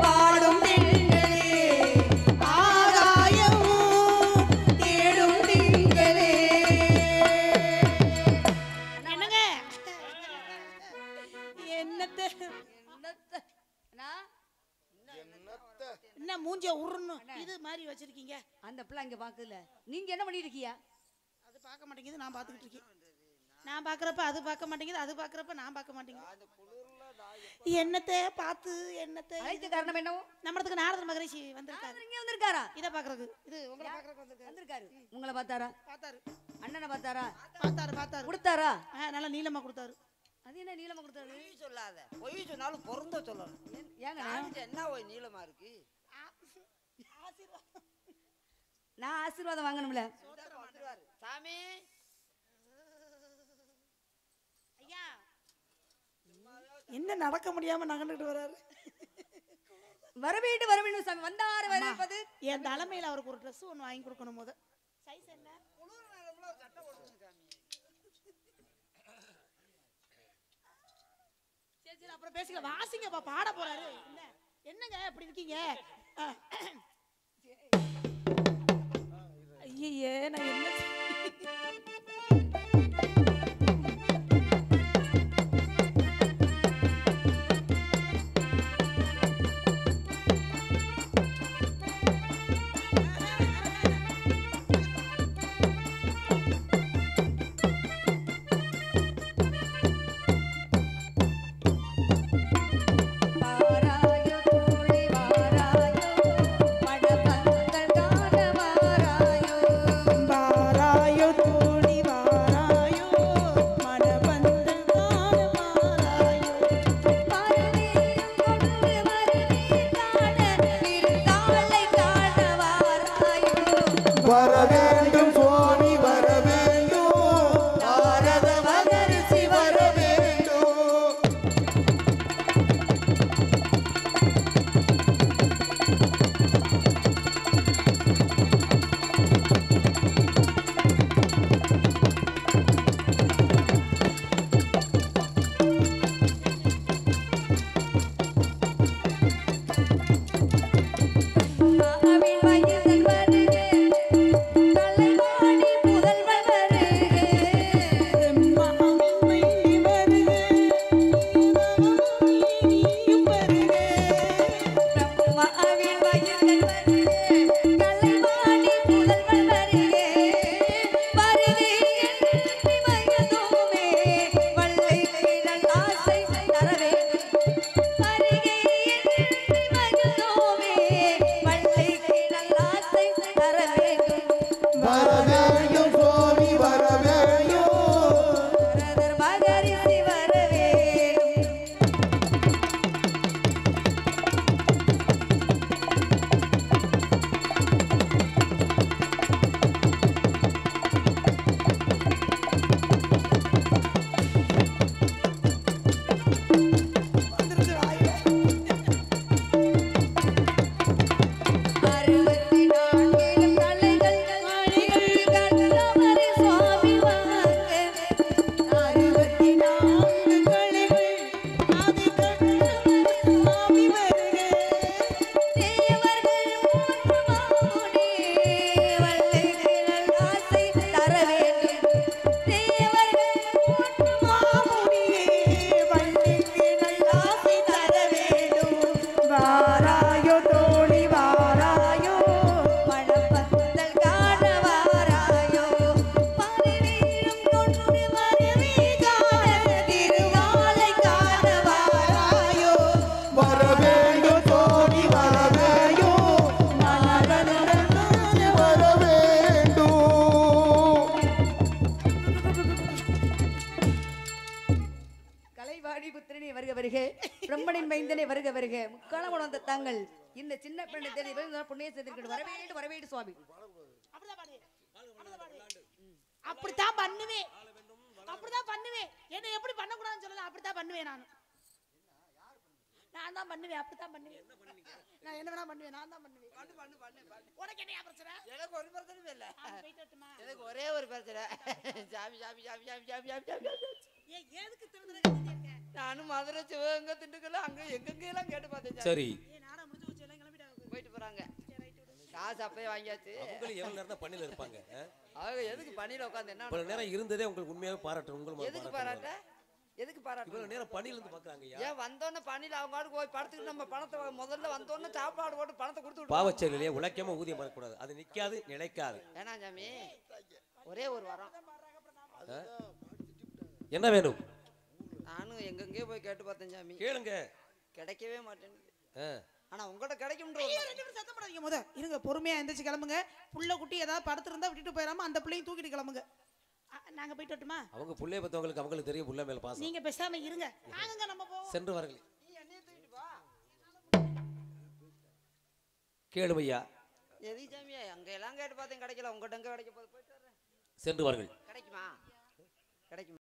பாடும் திங்களே ஆகாயம் தேடும் திங்களே என்னங்க என்னத்த என்ன மூஞ்ச உருணும் இது மாதிரி வச்சிருக்கீங்க அந்த பிள்ளை இங்க பாக்குதுல நீங்க என்ன பண்ணிட்டு இருக்கீங்க அது பார்க்க மாட்டேங்குது நான் பார்த்துக்கிட்டு இருக்கேன் நான் பார்க்கறப்ப அது பார்க்க மாட்டேங்குது அது பார்க்கறப்ப நான் பார்க்க மாட்டேங்குது என்னத்தை பார்த்து என்னத்தை அழைத்த காரணம் என்னவோ நம்மளதுக்கு நாரதர் மகரிஷி வந்திருக்காரு இங்க வந்திருக்காரா இதை பார்க்கறதுக்கு இது உங்களை பார்க்கறதுக்கு வந்திருக்காரு வந்திருக்காரு உங்களை பார்த்தாரா பார்த்தாரு அண்ணனை பார்த்தாரா பார்த்தாரு பார்த்தாரு கொடுத்தாரா நல்லா நீளமா கொடுத்தாரு அது என்ன நீளமா கொடுத்தாரு பொய் சொல்லாத பொய் சொன்னாலும் பொருந்த சொல்லணும் ஏங்க காமிச்ச என்ன ஓய் நீளமா இருக்கு நான் ஆசீர்வாதம் வாங்கணும்ல வந்துருவாரு. சாமி ஐயா என்ன நடக்க முடியாம நகண்டுட்டு வராரு வரவேண்டு சாமி வந்தாரு வரவேற்பது என் தலைமையில அவருக்கு ஒரு Dress ஒன்று வாங்கி கொடுக்கணும் போது சைஸ் என்ன சரி சரி அப்புறம் பேசிக்கலாம் வாசிங்கப்பா பாட போறாரு என்ன என்னங்க இப்படி இருக்கீங்க ஐயே நான் என்ன வாராயோ தோழி வாராயோ மடபந்தல் காண வாராயோ புத்திரனே வருக வருக, பிரம்மனின் மைந்தனே வருக வருக, முக்காலம் உணர்ந்த தாங்கள் இந்த சின்ன பெண்ணை தேடி புண்ணிய செய்திருக்கணும். வரவேண்டு வரவேண்டு சுவாமி. அப்படித்தான் பண்ணுவேன், அப்படித்தான் பண்ணுவேன். என்ன எப்படி பண்ணக்கூடாதுன்னு சொல்லலாம், அப்படித்தான் பண்ணுவேன். நான் தான் பண்ணுவேன், அப்படித்தான் பண்ணுவேன். நான் என்ன வேணா பண்ணுவேன், நான் தான் பண்ணுவேன். உனக்கு என்ன பிரச்சனை? எனக்கு ஒரு பிரச்சனையும் இல்ல. போயிட்டு வரட்டுமா? எனக்கு ஒரே ஒரு பிரச்சனை. சாமி சாமி சாமி சாமி சாமி சாமி சாமி. ஏன் எதுக்கு திரும்ப நானும் மதுரை சிவகங்கை திண்டுக்கல அங்க எங்கெங்கெல்லாம் கேட்டு பார்த்தேன். சரி நாடா முடிஞ்சு வச்சு எல்லாம் கிளம்பிட்டாங்க. போயிட்டு போறாங்க. காசு அப்பயே வாங்கியாச்சு. உங்களுக்கு எவ்வளவு நேரம் தான் பணியில இருப்பாங்க? அவங்க எதுக்கு பணியில உட்காந்து என்ன இவ்வளவு நேரம் இருந்ததே உங்களுக்கு உண்மையாவே பாராட்டணும். உங்களுக்கு எதுக்கு பாராட்ட? எதுக்கு பாராட்ட? இவ்வளவு நேரம் பணியில இருந்து பாக்குறாங்க. ஏன் வந்தோடனே பணியில அவங்க போய் படத்துக்கு நம்ம பணத்தை முதல்ல வந்தோடனே சாப்பாடு போட்டு பணத்தை கொடுத்து பாவச்செயலிலே உழைக்காம ஊதியம் வரக்கூடாது. அது நிக்காது, நிலைக்காது. ஏன்னா சாமி ஒரே ஒரு வாரம் என்ன வேணும்? நானும் எங்கெங்கேயோ போய் கேட்டு பார்த்தேன் சாமி, கேளுங்க. கிடைக்கவே மாட்டேங்குது. ஆனா உங்கள்கிட்ட கிடைக்கும்ன்ற சத்தம் போடாதீங்க. முத இருங்க, பொறுமையா எந்திரிச்சு கிளம்புங்க. புள்ள குட்டி ஏதாவது படுத்து இருந்தா விட்டுட்டு போயிடாம அந்த பிள்ளையும் தூக்கிட்டு கிளம்புங்க. நாங்க போயிட்டு வரட்டுமா? அவங்க புள்ளைய பத்தவங்களுக்கு அவங்களுக்கு தெரியும் புள்ள மேல பாசம். நீங்க பேசாம இருங்க, நாங்க நம்ம போவோம். சென்று வாருங்கள். கேளும் ஐயா. எது சாமி அங்க எல்லாம் கேட்டு பார்த்தேன் கிடைக்கல. உங்ககிட்ட எங்க கிடைக்க போகுது? போயிட்டு வரேன். சென்று வாருங்கள். கிடைக்குமா? கிடைக்குமா?